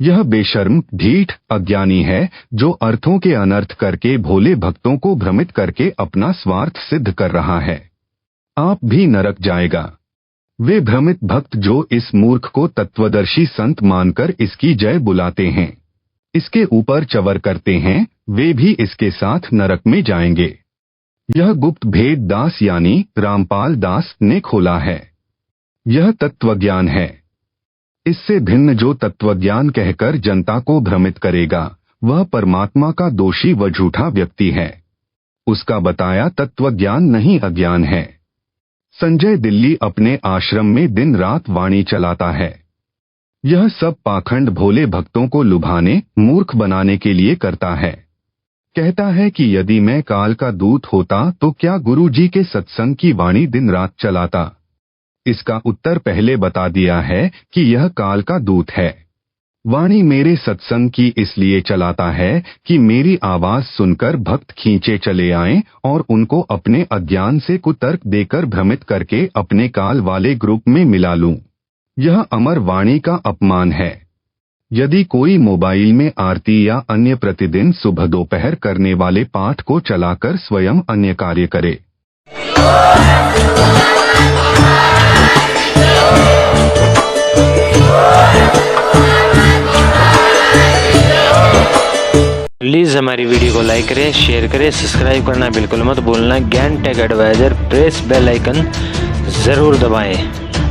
यह बेशर्म ढीठ अज्ञानी है जो अर्थों के अनर्थ करके भोले भक्तों को भ्रमित करके अपना स्वार्थ सिद्ध कर रहा है। आप भी नरक जाएगा। वे भ्रमित भक्त जो इस मूर्ख को तत्वदर्शी संत मानकर इसकी जय बुलाते हैं, इसके ऊपर चवर करते हैं, वे भी इसके साथ नरक में जाएंगे। यह गुप्त भेद दास यानी रामपाल दास ने खोला है। यह तत्वज्ञान है। इससे भिन्न जो तत्वज्ञान कहकर जनता को भ्रमित करेगा, वह परमात्मा का दोषी व झूठा व्यक्ति है। उसका बताया तत्वज्ञान नहीं अज्ञान है। संजय दिल्ली अपने आश्रम में दिन रात वाणी चलाता है। यह सब पाखंड भोले भक्तों को लुभाने, मूर्ख बनाने के लिए करता है। कहता है कि यदि मैं काल का दूत होता तो क्या गुरु जी के सत्संग की वाणी दिन रात चलाता। इसका उत्तर पहले बता दिया है कि यह काल का दूत है। वाणी मेरे सत्संग की इसलिए चलाता है कि मेरी आवाज सुनकर भक्त खींचे चले आएं और उनको अपने अज्ञान से कुतर्क देकर भ्रमित करके अपने काल वाले ग्रुप में मिला लूं। यह अमर वाणी का अपमान है। यदि कोई मोबाइल में आरती या अन्य प्रतिदिन सुबह दोपहर करने वाले पाठ को चलाकर स्वयं अन्य कार्य करे, प्लीज़ हमारी वीडियो को लाइक करें, शेयर करें, सब्सक्राइब करना बिल्कुल मत भूलना। Gyan tech advisor press bell icon ज़रूर दबाएं।